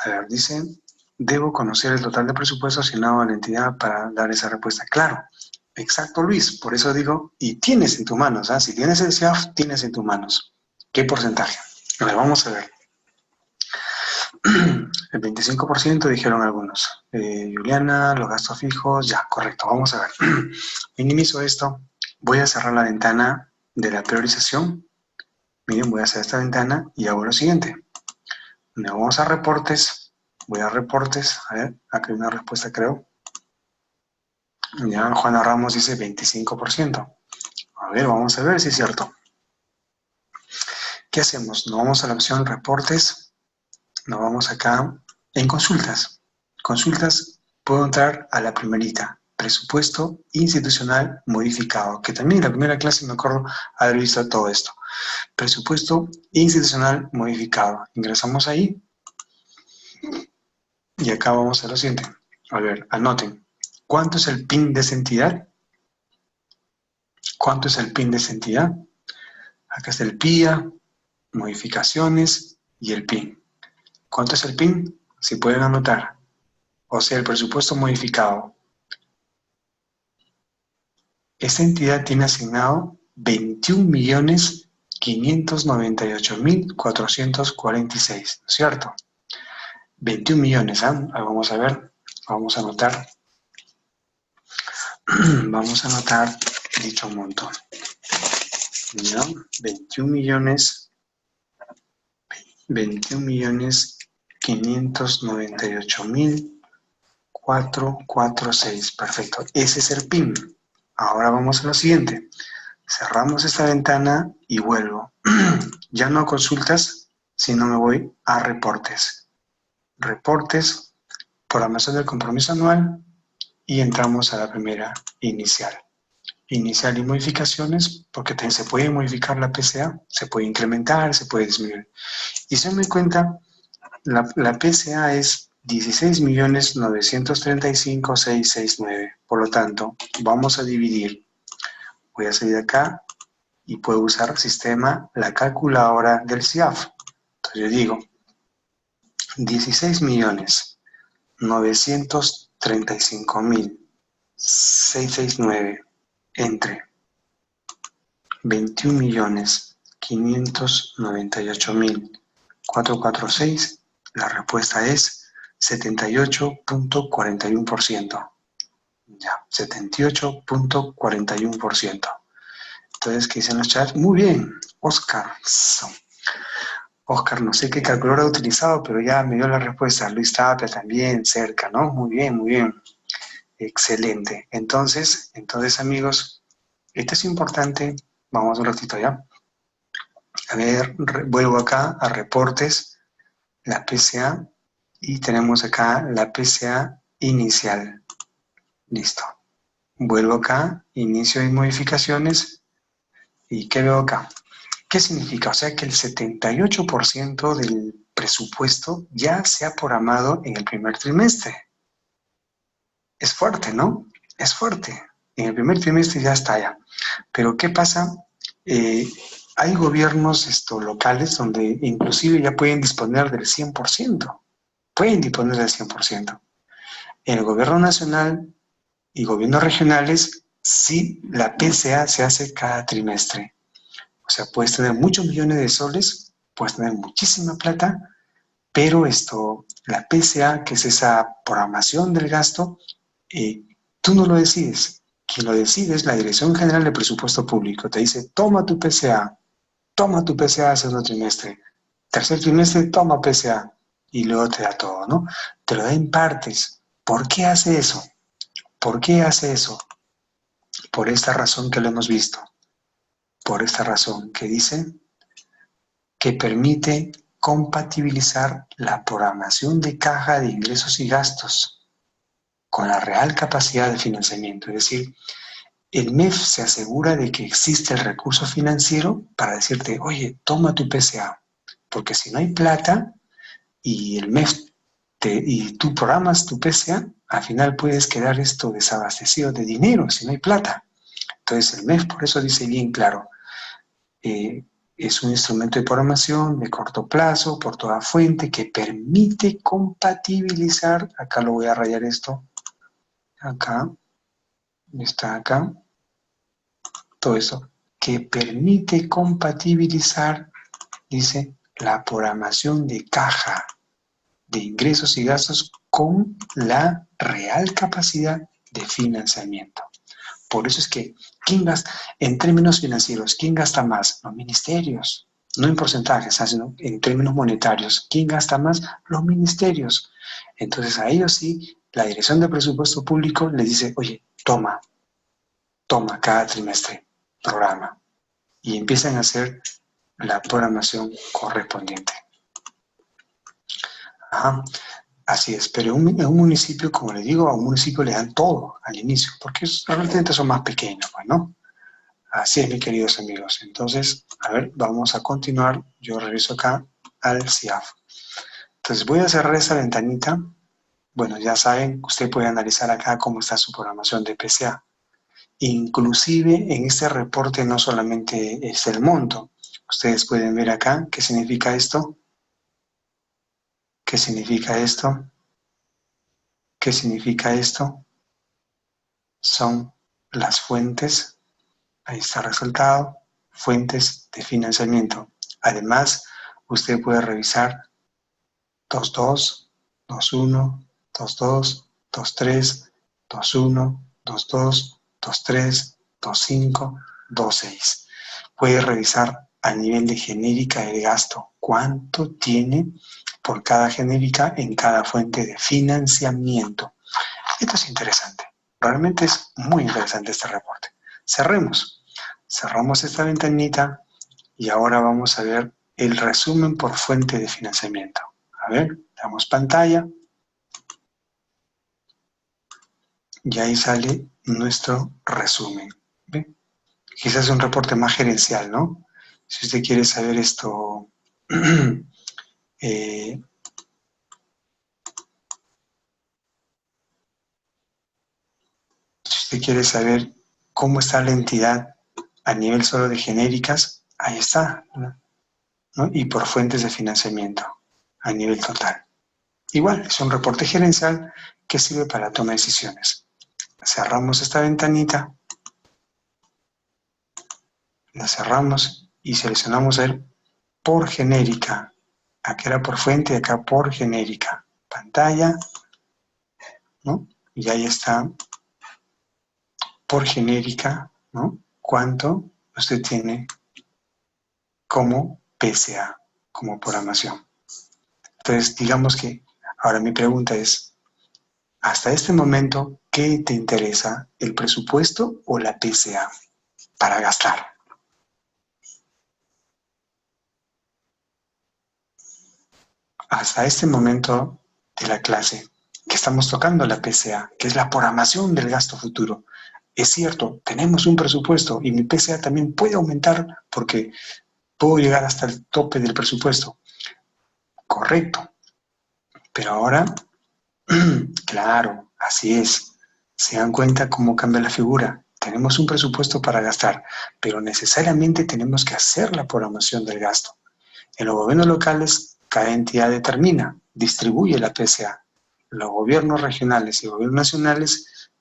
A ver, dice, debo conocer el total de presupuesto asignado a la entidad para dar esa respuesta. Claro, exacto, Luis. Por eso digo, y tienes en tus manos. Si tienes el CIAF, tienes en tus manos. ¿Qué porcentaje? A ver, vamos a ver. El 25% dijeron algunos. Juliana, los gastos fijos, ya, correcto. Vamos a ver. Minimizo esto. Voy a cerrar la ventana de la priorización. Miren, voy a hacer esta ventana y hago lo siguiente. Vamos a reportes. Voy a reportes. A ver, acá hay una respuesta, creo. Ya, Juana Ramos dice 25%. A ver, vamos a ver si es cierto. ¿Qué hacemos? Nos vamos a la opción reportes. Nos vamos acá en consultas. Consultas, puedo entrar a la primerita. Presupuesto institucional modificado. Que también en la primera clase me acuerdo haber visto todo esto. Presupuesto institucional modificado. Ingresamos ahí. Y acá vamos a lo siguiente. A ver, anoten. ¿Cuánto es el PIN de esa entidad? ¿Cuánto es el PIN de esa entidad? Acá está el PIA, modificaciones y el PIN. ¿Cuánto es el PIN? Si pueden anotar. O sea, el presupuesto modificado. Esta entidad tiene asignado 21.598.446, ¿no es cierto? 21 millones, ¿ah? Vamos a ver, vamos a anotar, vamos a anotar dicho monto. ¿Ya? 21 millones 598.446. Perfecto. Ese es el PIN. Ahora vamos a lo siguiente. Cerramos esta ventana y vuelvo. Ya no a consultas, sino me voy a reportes. Reportes, programación del compromiso anual y entramos a la primera inicial. Inicial y modificaciones, porque también se puede modificar la PCA, se puede incrementar, se puede disminuir. Y se me cuenta, la PCA es 16.935.669. Por lo tanto, vamos a dividir. Voy a salir de acá y puedo usar sistema, la calculadora del CIAF. Entonces yo digo 16.935.669 entre 21.598.446. La respuesta es 78.41%. Ya, 78.41%. Entonces, ¿qué dicen los chats? Muy bien, Oscar. Oscar, no sé qué calculadora ha utilizado, pero ya me dio la respuesta. Luis Tapia también, cerca, ¿no? Muy bien, muy bien. Excelente. Entonces, amigos, esto es importante. Vamos un ratito ya. A ver, vuelvo acá a reportes, la PCA, y tenemos acá la PCA inicial. Listo. Vuelvo acá, inicio de modificaciones, ¿y qué veo acá? ¿Qué significa? O sea que el 78% del presupuesto ya se ha programado en el primer trimestre. Es fuerte, ¿no? Es fuerte. En el primer trimestre ya está allá. Pero ¿qué pasa? Hay gobiernos locales donde inclusive ya pueden disponer del 100%. Pueden disponer del 100%. En el gobierno nacional y gobiernos regionales, sí, la PCA se hace cada trimestre. O sea, puedes tener muchos millones de soles, puedes tener muchísima plata, pero la PCA, que es esa programación del gasto, tú no lo decides. Quien lo decide es la Dirección General de Presupuesto Público. Te dice, toma tu PCA segundo trimestre. Tercer trimestre, toma PCA. Y luego te da todo, ¿no? Te lo da en partes. ¿Por qué hace eso? ¿Por qué hace eso? Por esta razón que lo hemos visto. Por esta razón que dice que permite compatibilizar la programación de caja de ingresos y gastos con la real capacidad de financiamiento. Es decir, el MEF se asegura de que existe el recurso financiero para decirte, oye, toma tu PCA, porque si no hay plata y el MEF y tú programas tu PCA, al final puedes quedar desabastecido de dinero si no hay plata. Entonces el MEF por eso dice bien claro, es un instrumento de programación de corto plazo, por toda fuente, que permite compatibilizar, acá lo voy a rayar esto, acá, está acá, todo eso, que permite compatibilizar, dice, la programación de caja de ingresos y gastos con la real capacidad de financiamiento. Por eso es que, ¿quién gasta? En términos financieros, ¿quién gasta más? Los ministerios, no en porcentajes, sino en términos monetarios. ¿Quién gasta más? Los ministerios. Entonces a ellos sí, la Dirección de Presupuesto Público les dice, oye, toma cada trimestre, programa. Y empiezan a hacer la programación correspondiente. Ajá. Así es, pero en un municipio, como le digo, a un municipio le dan todo al inicio, porque realmente son más pequeños, pues, ¿no? Así es, mis queridos amigos. Entonces, a ver, vamos a continuar. Yo regreso acá al CIAF. Entonces, voy a cerrar esa ventanita. Bueno, ya saben, usted puede analizar acá cómo está su programación de PCA. Inclusive, en este reporte no solamente es el monto. Ustedes pueden ver acá qué significa esto. ¿Qué significa esto? ¿Qué significa esto? Son las fuentes. Ahí está el resultado. Fuentes de financiamiento. Además, usted puede revisar 22, 21, 22, 23, 21, 22, 23, 25, 26. Puedes revisar a nivel de genérica el gasto. ¿Cuánto tiene por cada genérica en cada fuente de financiamiento? Esto es interesante. Realmente es muy interesante este reporte. Cerremos. Cerramos esta ventanita y ahora vamos a ver el resumen por fuente de financiamiento. A ver, damos pantalla y ahí sale nuestro resumen. ¿Ve? Quizás es un reporte más gerencial, ¿no? Si usted quiere saber esto, si usted quiere saber cómo está la entidad a nivel solo de genéricas, ahí está, ¿no? Y por fuentes de financiamiento a nivel total. Igual, es un reporte gerencial que sirve para la toma de decisiones. Cerramos esta ventanita, la cerramos y seleccionamos el por genérica. Aquí era por fuente y acá por genérica. Pantalla, ¿no? Y ahí está por genérica, ¿no? ¿Cuánto usted tiene como PCA, como programación? Entonces, digamos que ahora mi pregunta es, hasta este momento, ¿qué te interesa, el presupuesto o la PCA para gastar? Hasta este momento de la clase, que estamos tocando la PCA, que es la programación del gasto futuro. Es cierto, tenemos un presupuesto y mi PCA también puede aumentar porque puedo llegar hasta el tope del presupuesto. Correcto. Pero ahora, claro, así es. Se dan cuenta cómo cambia la figura. Tenemos un presupuesto para gastar, pero necesariamente tenemos que hacer la programación del gasto. En los gobiernos locales, cada entidad determina, distribuye la PCA. Los gobiernos regionales y gobiernos nacionales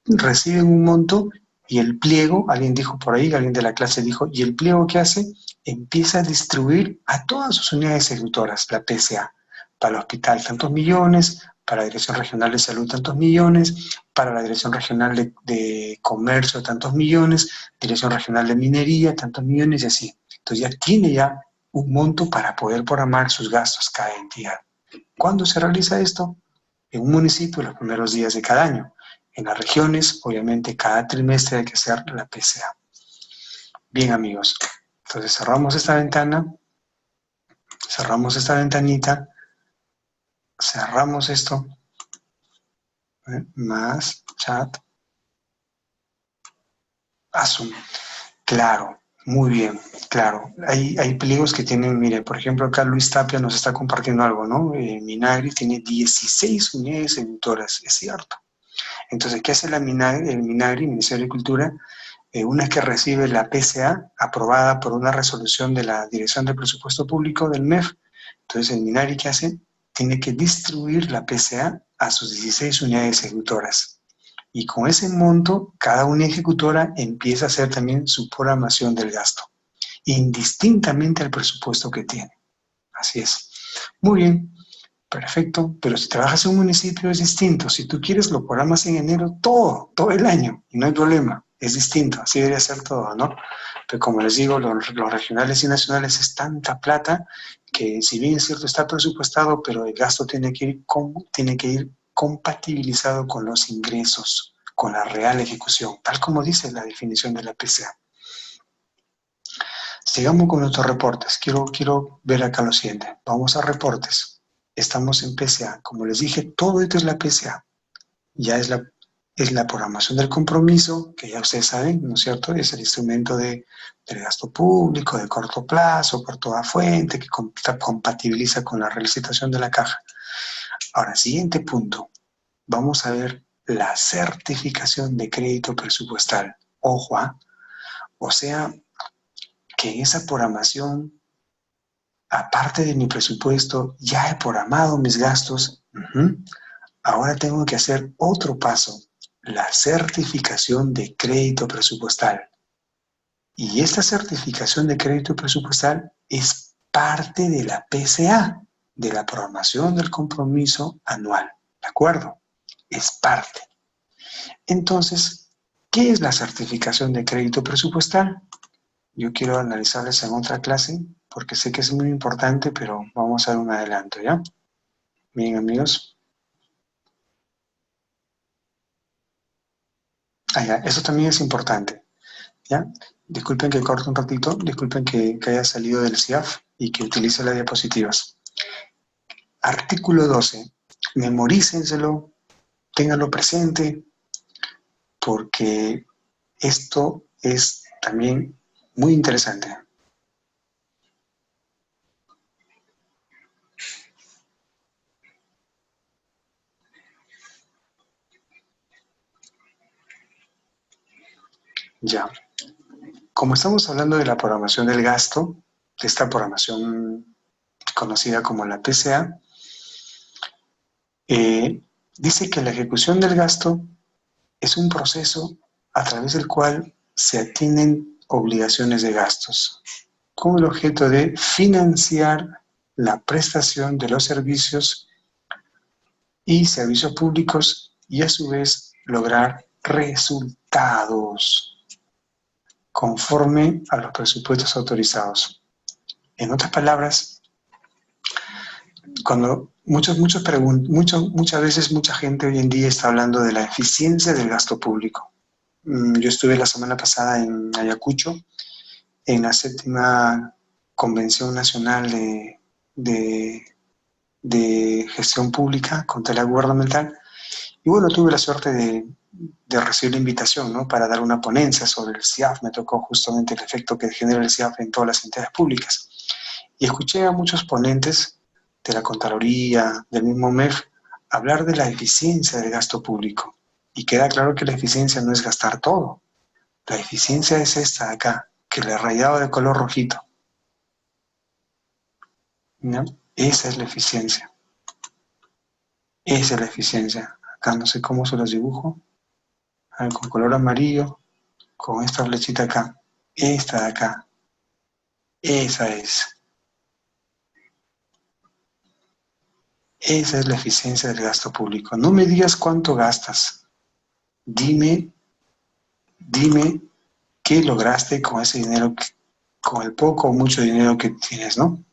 reciben un monto y el pliego, alguien dijo por ahí, alguien de la clase dijo, y el pliego que hace empieza a distribuir a todas sus unidades ejecutoras la PCA. Para el hospital tantos millones, para la Dirección Regional de Salud tantos millones, para la Dirección Regional de Comercio tantos millones, Dirección Regional de Minería tantos millones y así. Entonces ya tiene ya un monto para poder programar sus gastos cada entidad. ¿Cuándo se realiza esto? En un municipio los primeros días de cada año. En las regiones, obviamente, cada trimestre hay que hacer la PCA. Bien, amigos. Entonces cerramos esta ventana, cerramos esta ventanita, cerramos esto, más chat, Zoom. Claro, muy bien, claro. Hay pliegos que tienen, mire, por ejemplo, acá Luis Tapia nos está compartiendo algo, ¿no? Minagri tiene 16 unidades ejecutoras, es cierto. Entonces, ¿qué hace el Minagri, Ministerio de Agricultura? Una vez que recibe la PCA aprobada por una resolución de la Dirección de Presupuesto Público del MEF, entonces el Minagri, ¿qué hace? Tiene que distribuir la PCA a sus 16 unidades ejecutoras. Y con ese monto, cada unidad ejecutora empieza a hacer también su programación del gasto, indistintamente al presupuesto que tiene. Así es. Muy bien. Perfecto, pero si trabajas en un municipio es distinto. Si tú quieres, lo programas en enero todo el año, y no hay problema, es distinto, así debería ser todo, ¿no? Pero como les digo, los regionales y nacionales es tanta plata que si bien es cierto está presupuestado, pero el gasto tiene que ir compatibilizado con los ingresos, con la real ejecución, tal como dice la definición de la PCA. Sigamos con nuestros reportes. Quiero ver acá lo siguiente. Vamos a reportes. Estamos en PCA. Como les dije, todo esto es la PCA. Ya es la programación del compromiso, que ya ustedes saben, ¿no es cierto? Es el instrumento del gasto público, de corto plazo, por toda fuente, que compatibiliza con la relicitación de la caja. Ahora, siguiente punto. Vamos a ver la certificación de crédito presupuestal. Ojo, o sea, que en esa programación, aparte de mi presupuesto, ya he programado mis gastos. Ahora tengo que hacer otro paso, la certificación de crédito presupuestal. Y esta certificación de crédito presupuestal es parte de la PCA. de la programación del compromiso anual, ¿de acuerdo? Es parte. Entonces, ¿qué es la certificación de crédito presupuestal? Yo quiero analizarles en otra clase, porque sé que es muy importante, pero vamos a dar un adelanto, ¿ya? Bien, amigos. Ya, eso también es importante, ¿ya? Disculpen que corte un ratito, disculpen que haya salido del CIAF y que utilice las diapositivas. Artículo 12, memorícenselo, ténganlo presente, porque esto es también muy interesante. Ya, como estamos hablando de la programación del gasto, de esta programación conocida como la PCA, dice que la ejecución del gasto es un proceso a través del cual se atienden obligaciones de gastos, con el objeto de financiar la prestación de los servicios y servicios públicos y a su vez lograr resultados conforme a los presupuestos autorizados. En otras palabras, cuando muchas veces mucha gente hoy en día está hablando de la eficiencia del gasto público. Yo estuve la semana pasada en Ayacucho, en la 7ª Convención Nacional de Gestión Pública Contabilidad Gubernamental, y bueno, tuve la suerte de recibir la invitación, ¿no?, para dar una ponencia sobre el CIAF. Me tocó justamente el efecto que genera el CIAF en todas las entidades públicas. Y escuché a muchos ponentes de la Contraloría, del mismo MEF, hablar de la eficiencia del gasto público. Y queda claro que la eficiencia no es gastar todo. La eficiencia es esta de acá, que le he rayado de color rojito, ¿no? Esa es la eficiencia. Esa es la eficiencia. Acá no sé cómo se los dibujo. Con color amarillo, con esta flechita acá. Esta de acá. Esa es. Esa es la eficiencia del gasto público. No me digas cuánto gastas. Dime qué lograste con ese dinero, con el poco o mucho dinero que tienes, ¿no?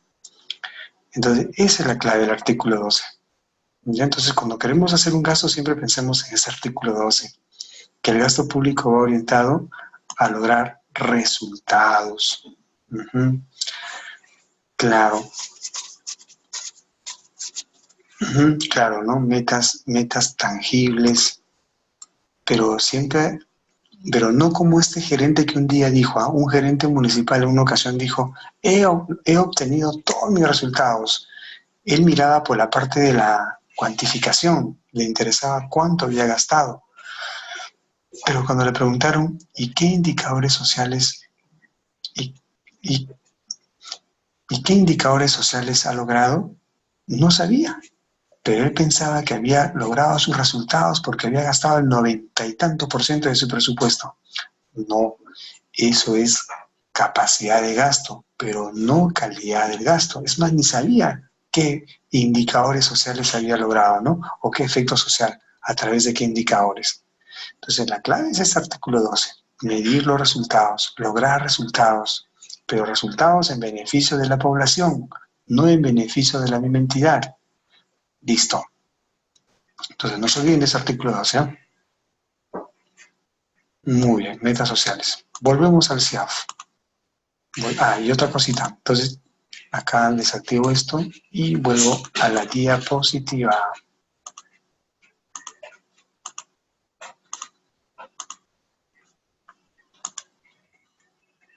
Entonces, esa es la clave del artículo 12. ¿Ya? Entonces, cuando queremos hacer un gasto, siempre pensemos en ese artículo 12, que el gasto público va orientado a lograr resultados. Claro. Claro, ¿no? Metas tangibles, pero siempre, pero no como este gerente que un día dijo, un gerente municipal en una ocasión dijo, he obtenido todos mis resultados. Él miraba por la parte de la cuantificación, le interesaba cuánto había gastado. Pero cuando le preguntaron, ¿y qué indicadores sociales y, y, y qué indicadores sociales ha logrado? No sabía. Pero él pensaba que había logrado sus resultados porque había gastado el 90 y tanto por ciento de su presupuesto. No, eso es capacidad de gasto, pero no calidad del gasto. Es más, ni sabía qué indicadores sociales había logrado, ¿no? O qué efecto social, a través de qué indicadores. Entonces, la clave es este artículo 12, medir los resultados, lograr resultados, pero resultados en beneficio de la población, no en beneficio de la misma entidad. Listo. Entonces, no se olviden de ese artículo 12, ¿eh? Muy bien, metas sociales. Volvemos al CIAF. Y otra cosita. Entonces, acá desactivo esto y vuelvo a la diapositiva.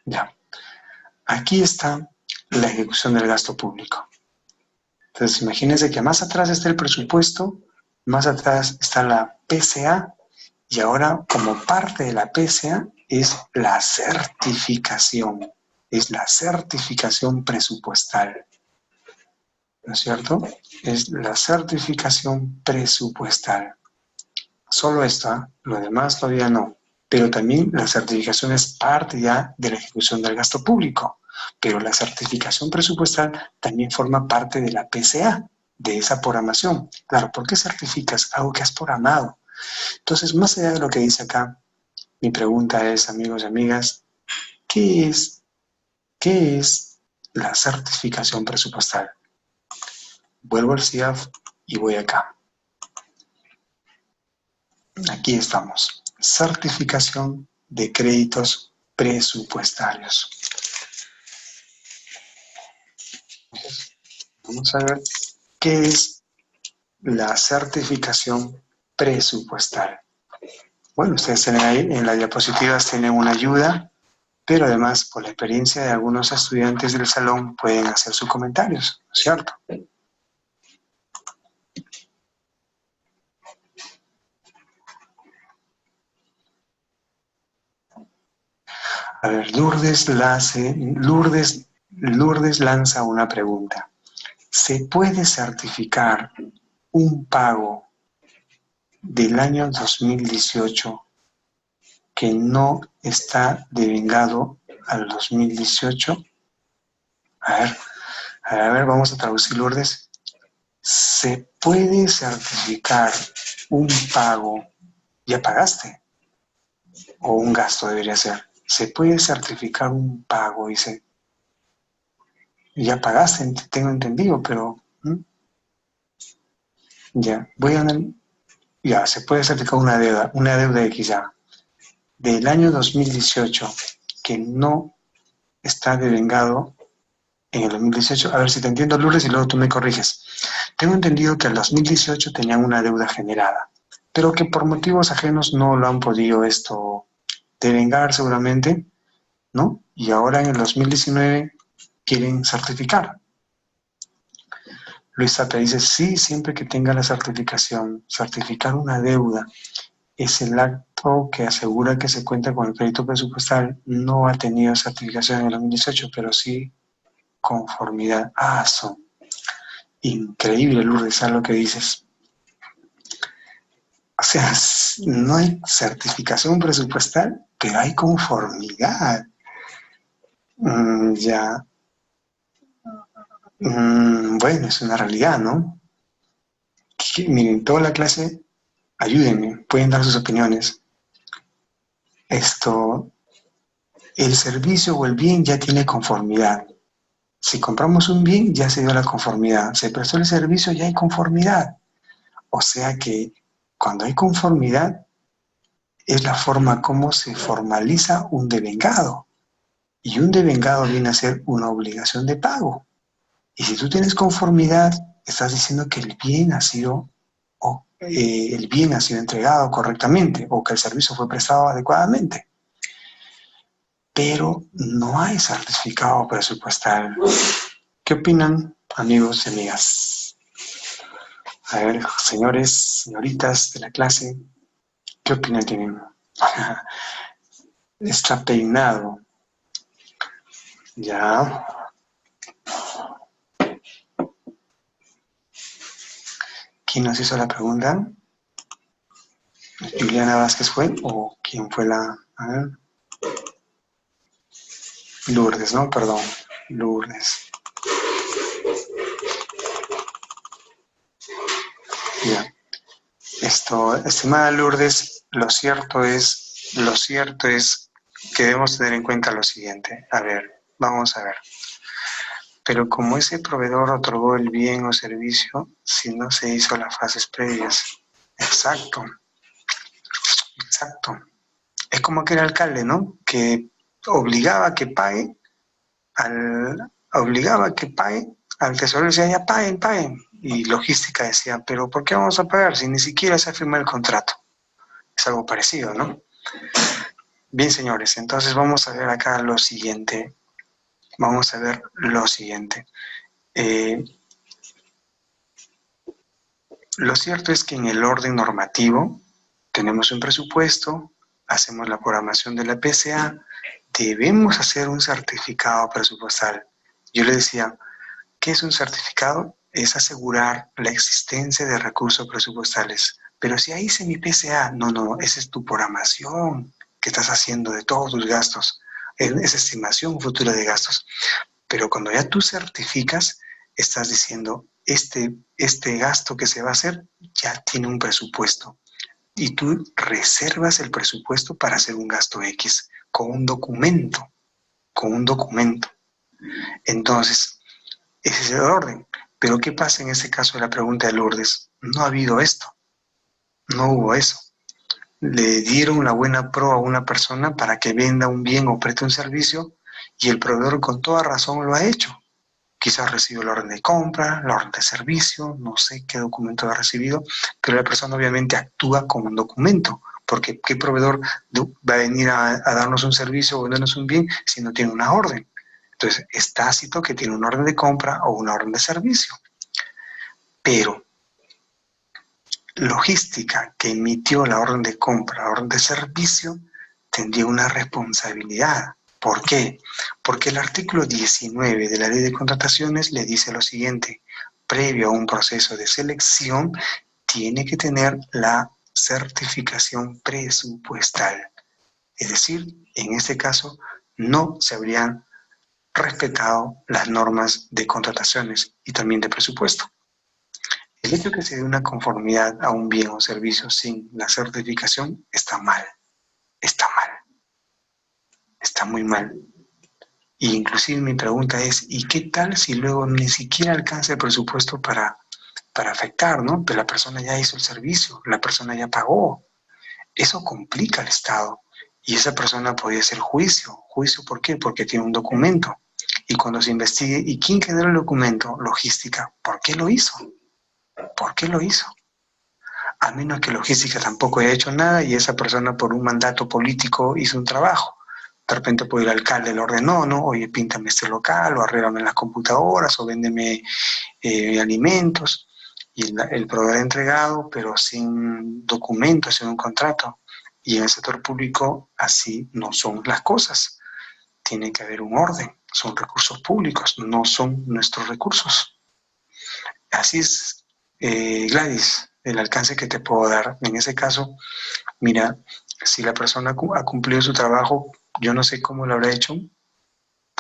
Ya. Aquí está la ejecución del gasto público. Entonces, imagínense que más atrás está el presupuesto, más atrás está la PCA, y ahora, como parte de la PCA, es la certificación. Es la certificación presupuestal. ¿No es cierto? Es la certificación presupuestal. Solo esta, lo demás todavía no. Pero también la certificación es parte ya de la ejecución del gasto público. Pero la certificación presupuestal también forma parte de la PCA, de esa programación. Claro, ¿por qué certificas algo que has programado? Entonces, más allá de lo que dice acá, mi pregunta es, amigos y amigas, ¿qué es la certificación presupuestal? Vuelvo al CIAF y voy acá. Aquí estamos. Certificación de créditos presupuestarios. Vamos a ver qué es la certificación presupuestal. Bueno, ustedes tienen ahí en las diapositivas tienen una ayuda, pero además por la experiencia de algunos estudiantes del salón pueden hacer sus comentarios, ¿no es cierto? A ver, Lourdes lanza una pregunta. ¿Se puede certificar un pago del año 2018 que no está devengado al 2018? A ver, vamos a traducir, Lourdes. ¿Se puede certificar un pago? ¿Ya pagaste? O un gasto debería ser. ¿Se puede certificar un pago? Dice, ya pagaste, tengo entendido, pero... Ya, ya, se puede certificar una deuda X ya, del año 2018, que no está devengado en el 2018. A ver si te entiendo, Lourdes, y luego tú me corriges. Tengo entendido que el 2018 tenían una deuda generada, pero que por motivos ajenos no lo han podido devengar seguramente, ¿no? Y ahora en el 2019 quieren certificar. Luis Tapia dice, sí, siempre que tenga la certificación, certificar una deuda es el acto que asegura que se cuenta con el crédito presupuestal. No ha tenido certificación en el 2018, pero sí conformidad. Son increíble, Lourdes, ¿sabes lo que dices? O sea, no hay certificación presupuestal, pero hay conformidad. Ya. Bueno, es una realidad, ¿no? Miren, toda la clase, ayúdenme, pueden dar sus opiniones. El servicio o el bien ya tiene conformidad. Si compramos un bien, ya se dio la conformidad. Se prestó el servicio, ya hay conformidad. O sea que cuando hay conformidad, es la forma como se formaliza un devengado. Y un devengado viene a ser una obligación de pago. Y si tú tienes conformidad, estás diciendo que el bien ha sido entregado correctamente o que el servicio fue prestado adecuadamente. Pero no hay certificado presupuestal. ¿Qué opinan, amigos y amigas? A ver, señores, señoritas de la clase, ¿qué opinan tienen? Está peinado. Ya. ¿Quién nos hizo la pregunta? ¿Juliana Vázquez fue? ¿O quién fue la...? A ver. Lourdes, ¿no? Perdón. Lourdes. Ya. Estimada Lourdes, lo cierto es que debemos tener en cuenta lo siguiente. A ver, vamos a ver. Pero como ese proveedor otorgó el bien o servicio, si no se hizo las fases previas. Exacto. Es como que el alcalde, ¿no? Que obligaba a que pague al tesorero, decía, ya paguen. Y logística decía, pero ¿por qué vamos a pagar si ni siquiera se ha firmado el contrato? Es algo parecido, ¿no? Bien, señores, entonces vamos a ver acá lo siguiente. Lo cierto es que en el orden normativo tenemos un presupuesto, hacemos la programación de la PCA, debemos hacer un certificado presupuestal. Yo le decía, ¿qué es un certificado? Es asegurar la existencia de recursos presupuestales. Pero si ahí hice mi PCA, no, esa es tu programación que estás haciendo de todos tus gastos. es estimación futura de gastos. Pero cuando ya tú certificas, estás diciendo, este gasto que se va a hacer ya tiene un presupuesto. Y tú reservas el presupuesto para hacer un gasto X con un documento, con un documento. Entonces, ese es el orden. Pero ¿qué pasa en este caso de la pregunta de Lourdes? No ha habido esto, no hubo eso. Le dieron la buena pro a una persona para que venda un bien o preste un servicio y el proveedor con toda razón lo ha hecho. Quizás recibió la orden de compra, la orden de servicio, no sé qué documento ha recibido, pero la persona obviamente actúa como un documento, porque ¿qué proveedor va a venir a darnos un servicio o vendernos un bien si no tiene una orden? Entonces, es tácito que tiene una orden de compra o una orden de servicio. Pero logística que emitió la orden de compra, la orden de servicio, tendría una responsabilidad. ¿Por qué? Porque el artículo 19 de la Ley de Contrataciones le dice lo siguiente: previo a un proceso de selección, tiene que tener la certificación presupuestal. Es decir, en este caso, no se habrían respetado las normas de contrataciones y también de presupuesto. El hecho de que se dé una conformidad a un bien o servicio sin la certificación está mal, está mal, está muy mal. Y inclusive mi pregunta es, ¿y qué tal si luego ni siquiera alcanza el presupuesto para afectar, ¿no? Pero la persona ya hizo el servicio, la persona ya pagó. Eso complica al Estado. Y esa persona podría hacer juicio. ¿Juicio por qué? Porque tiene un documento. Y cuando se investigue, ¿y quién generó el documento? Logística. ¿Por qué lo hizo? ¿Por qué lo hizo? A menos que logística tampoco haya hecho nada y esa persona por un mandato político hizo un trabajo. De repente pues el alcalde le ordenó, ¿no? Oye, píntame este local, o arréglame las computadoras, o véndeme alimentos. Y el proveedor ha entregado, pero sin documentos, sin un contrato. Y en el sector público así no son las cosas. Tiene que haber un orden. Son recursos públicos, no son nuestros recursos. Así es, Gladys, el alcance que te puedo dar. En ese caso, mira, si la persona ha cumplido su trabajo, yo no sé cómo lo habrá hecho,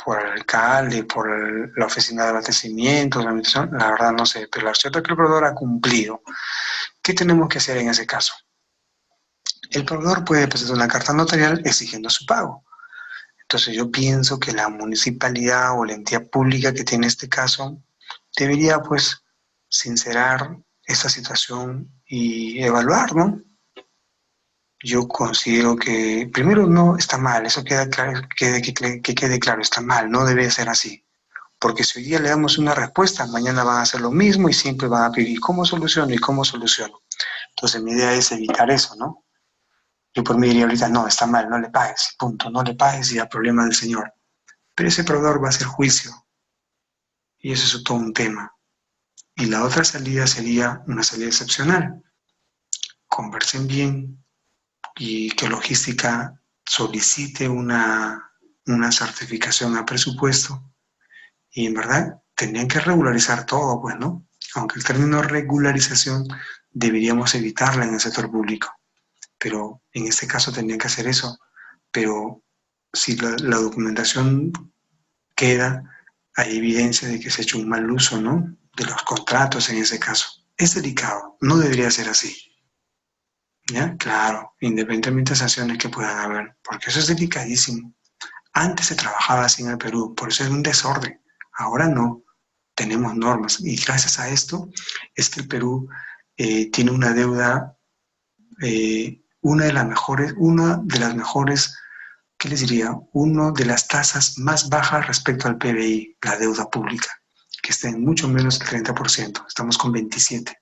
por el alcalde, por la oficina de abastecimiento, la administración, la verdad no sé, pero la cierto es que el proveedor ha cumplido. ¿Qué tenemos que hacer en ese caso? El proveedor puede presentar una carta notarial exigiendo su pago. Entonces yo pienso que la municipalidad o la entidad pública que tiene este caso debería pues sincerar esta situación y evaluar, ¿no? Yo considero que primero no está mal, eso queda claro, que quede claro, está mal, no debe ser así. Porque si hoy día le damos una respuesta, mañana van a hacer lo mismo y siempre van a pedir cómo soluciono y cómo soluciono. Entonces mi idea es evitar eso, ¿no? Yo por mí diría ahorita, no, está mal, no le pagues, punto, no le pagues y ya problema del señor. Pero ese proveedor va a hacer juicio y eso es todo un tema. Y la otra salida sería una salida excepcional. Conversen bien y que logística solicite una certificación a presupuesto y en verdad tendrían que regularizar todo, pues, ¿no? Aunque el término regularización deberíamos evitarla en el sector público, pero en este caso tendrían que hacer eso. Pero si la documentación queda, hay evidencia de que se ha hecho un mal uso, ¿no? De los contratos en ese caso. Es delicado, no debería ser así. ¿Ya? Claro, independientemente de sanciones que puedan haber, porque eso es delicadísimo. Antes se trabajaba así en el Perú, por eso es un desorden. Ahora no, tenemos normas y gracias a esto es que el Perú tiene una deuda, una de las mejores, ¿qué les diría? Una de las tasas más bajas respecto al PBI, la deuda pública, que está en mucho menos del 30%, estamos con 27%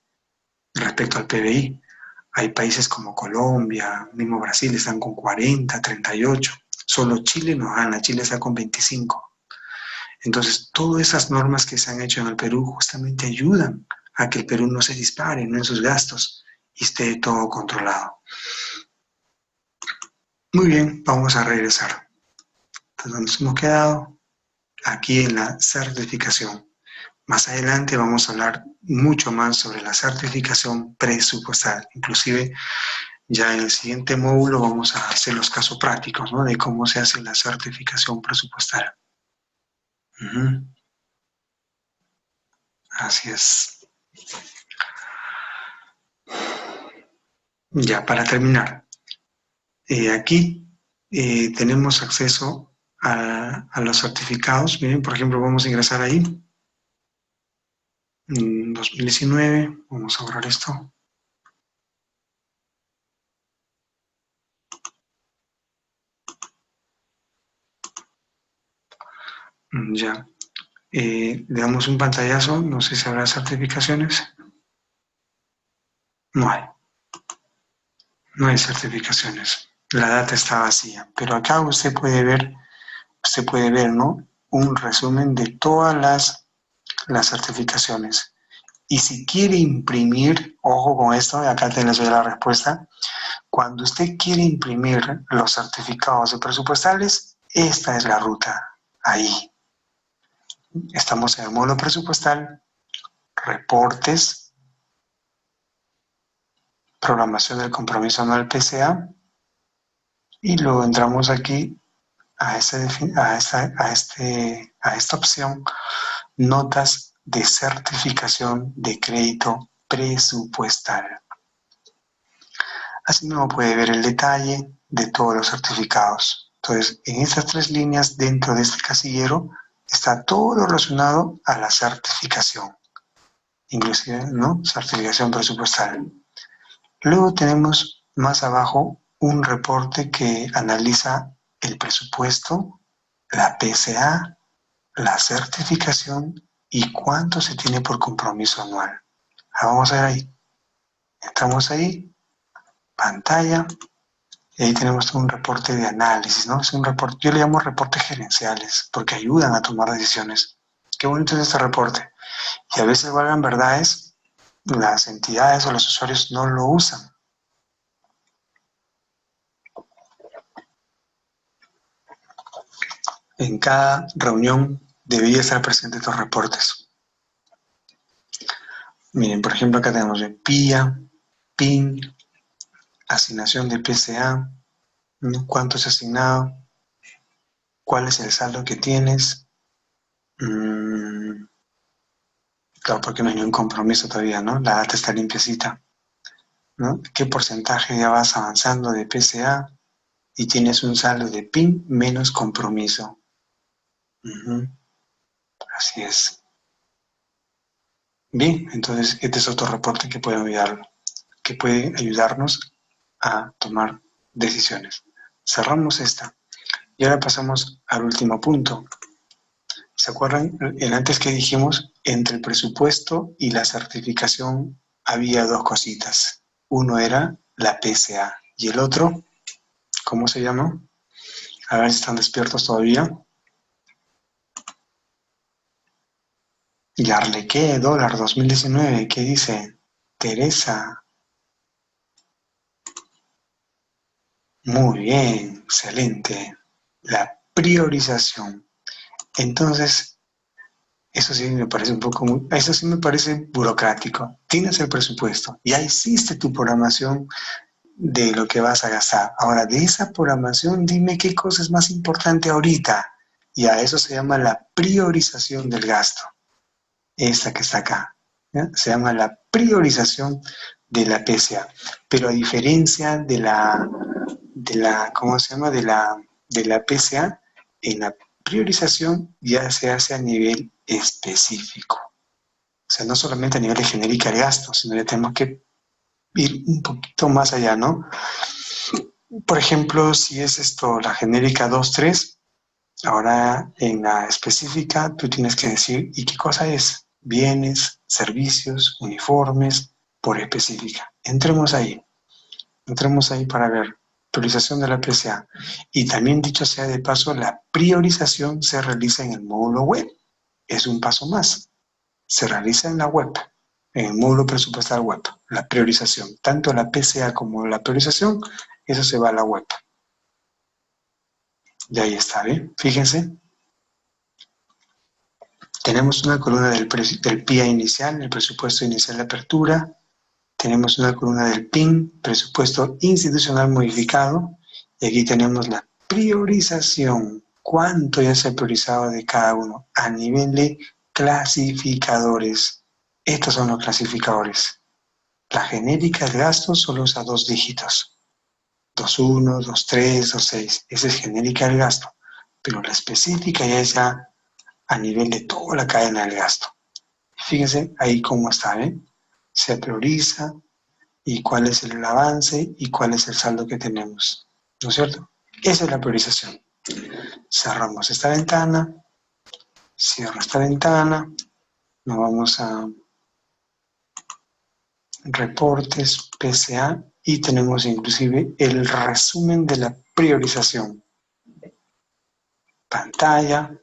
respecto al PBI. Hay países como Colombia, mismo Brasil, están con 40, 38. Solo Chile nos gana, Chile está con 25. Entonces, todas esas normas que se han hecho en el Perú justamente ayudan a que el Perú no se dispare, ¿no? En sus gastos y esté todo controlado. Muy bien, vamos a regresar. Entonces, nos hemos quedado aquí en la certificación. Más adelante vamos a hablar mucho más sobre la certificación presupuestal. Inclusive Ya en el siguiente módulo vamos a hacer los casos prácticos, ¿no? De cómo se hace la certificación presupuestal. Ujú. Así es. Ya, para terminar, aquí tenemos acceso a los certificados. Miren, por ejemplo, vamos a ingresar ahí. 2019, vamos a borrar esto. Ya. Le damos un pantallazo, no sé si habrá certificaciones. No hay, no hay certificaciones. La data está vacía. Pero acá usted puede ver, ¿no? Un resumen de todas las certificaciones. Y si quiere imprimir, ojo con esto, acá te les doy la respuesta. Cuando usted quiere imprimir los certificados de presupuestales, esta es la ruta. Ahí. Estamos en el módulo presupuestal, reportes, programación del compromiso anual PCA, y luego entramos aquí a esta opción, notas de certificación de crédito presupuestal. Así mismo puede ver el detalle de todos los certificados. Entonces, en estas tres líneas dentro de este casillero está todo relacionado a la certificación, inclusive, ¿no? Certificación presupuestal. Luego tenemos más abajo un reporte que analiza el presupuesto, la PCA, la certificación y cuánto se tiene por compromiso anual. Vamos a ver ahí. Entramos ahí, pantalla, y ahí tenemos un reporte de análisis, ¿no? Es un reporte, yo le llamo reportes gerenciales, porque ayudan a tomar decisiones. Qué bonito es este reporte. Y a veces, valgan verdades, las entidades o los usuarios no lo usan. En cada reunión debería estar presente estos reportes. Miren, por ejemplo, acá tenemos el PIA, PIN, asignación de PCA, ¿no? Cuánto es asignado, cuál es el saldo que tienes. Claro, porque no hay ningún compromiso todavía, ¿no? La data está limpiecita, ¿no? ¿Qué porcentaje ya vas avanzando de PCA y tienes un saldo de PIN menos compromiso? Así es. Bien, entonces este es otro reporte que puede ayudarnos a tomar decisiones. Cerramos esta. Y ahora pasamos al último punto. ¿Se acuerdan? En antes que dijimos, entre el presupuesto y la certificación había dos cositas. Uno era la PCA y el otro, ¿cómo se llama? A ver si están despiertos todavía. ¿Y Arlequé, dólar 2019? ¿Qué dice? Teresa. Muy bien, excelente. La priorización. Entonces, eso sí me parece eso sí me parece burocrático. Tienes el presupuesto, ya hiciste tu programación de lo que vas a gastar. Ahora, de esa programación, dime qué cosa es más importante ahorita. Y a eso se llama la priorización del gasto. Esta que está acá. ¿Ya? Se llama la priorización de la PCA. Pero a diferencia ¿cómo se llama? De la PCA, en la priorización ya se hace a nivel específico. O sea, no solamente a nivel de genérica de gasto, sino ya tenemos que ir un poquito más allá, ¿no? Por ejemplo, si es esto la genérica 2.3, ahora en la específica tú tienes que decir, ¿y qué cosa es? Bienes, servicios, uniformes, por específica. Entremos ahí para ver priorización de la PCA. Y también, dicho sea de paso, la priorización se realiza en el módulo web. Es un paso más. Se realiza en la web, en el módulo presupuestal web, la priorización. Tanto la PCA como la priorización, eso se va a la web. Y ahí está, ¿bien? Fíjense. Tenemos una columna del PIA inicial, el presupuesto inicial de apertura. Tenemos una columna del PIN, presupuesto institucional modificado, y aquí tenemos la priorización. ¿Cuánto ya se ha priorizado de cada uno? A nivel de clasificadores. Estos son los clasificadores. La genérica del gasto solo usa 2 dígitos. 2.1, 2.3, 2.6. Esa es genérica del gasto. Pero la específica ya es a nivel de toda la cadena del gasto. Fíjense ahí cómo está, ¿eh? Se prioriza y cuál es el avance y cuál es el saldo que tenemos, ¿no es cierto? Esa es la priorización. Cerramos esta ventana, cierro esta ventana, nos vamos a reportes, PCA, y tenemos inclusive el resumen de la priorización. Pantalla,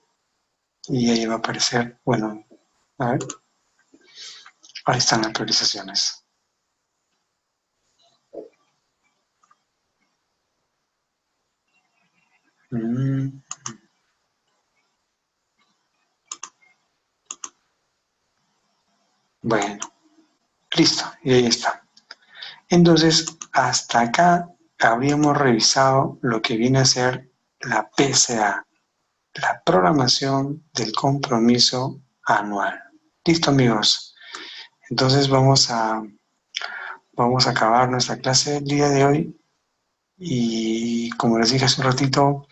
y ahí va a aparecer, bueno, a ver, ahí están las priorizaciones. Bueno, listo, y ahí está. Entonces, hasta acá habríamos revisado lo que viene a ser la PCA, la programación del compromiso anual. Listo, amigos. Entonces vamos a acabar nuestra clase del día de hoy y como les dije hace un ratito,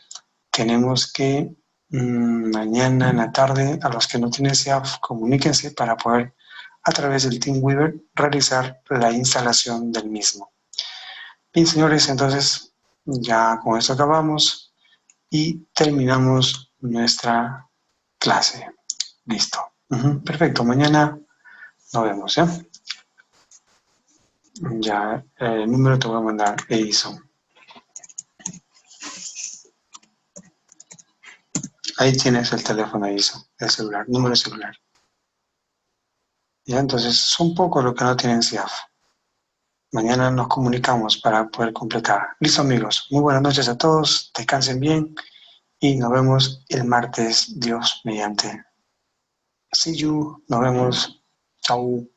tenemos que mañana en la tarde, a los que no tienen SEAF, comuníquense para poder a través del TeamWeaver realizar la instalación del mismo. Bien, señores, entonces ya con esto acabamos y terminamos nuestra clase. Listo. Perfecto, mañana nos vemos, ¿ya? Ya, el número te voy a mandar, Edison. Ahí tienes el teléfono, Edison, el celular, número celular. Ya, entonces son pocos los que no tienen SIAF. Mañana nos comunicamos para poder completar. Listo, amigos. Muy buenas noches a todos. Descansen bien y nos vemos el martes, Dios mediante. See you. Nos vemos. Chau.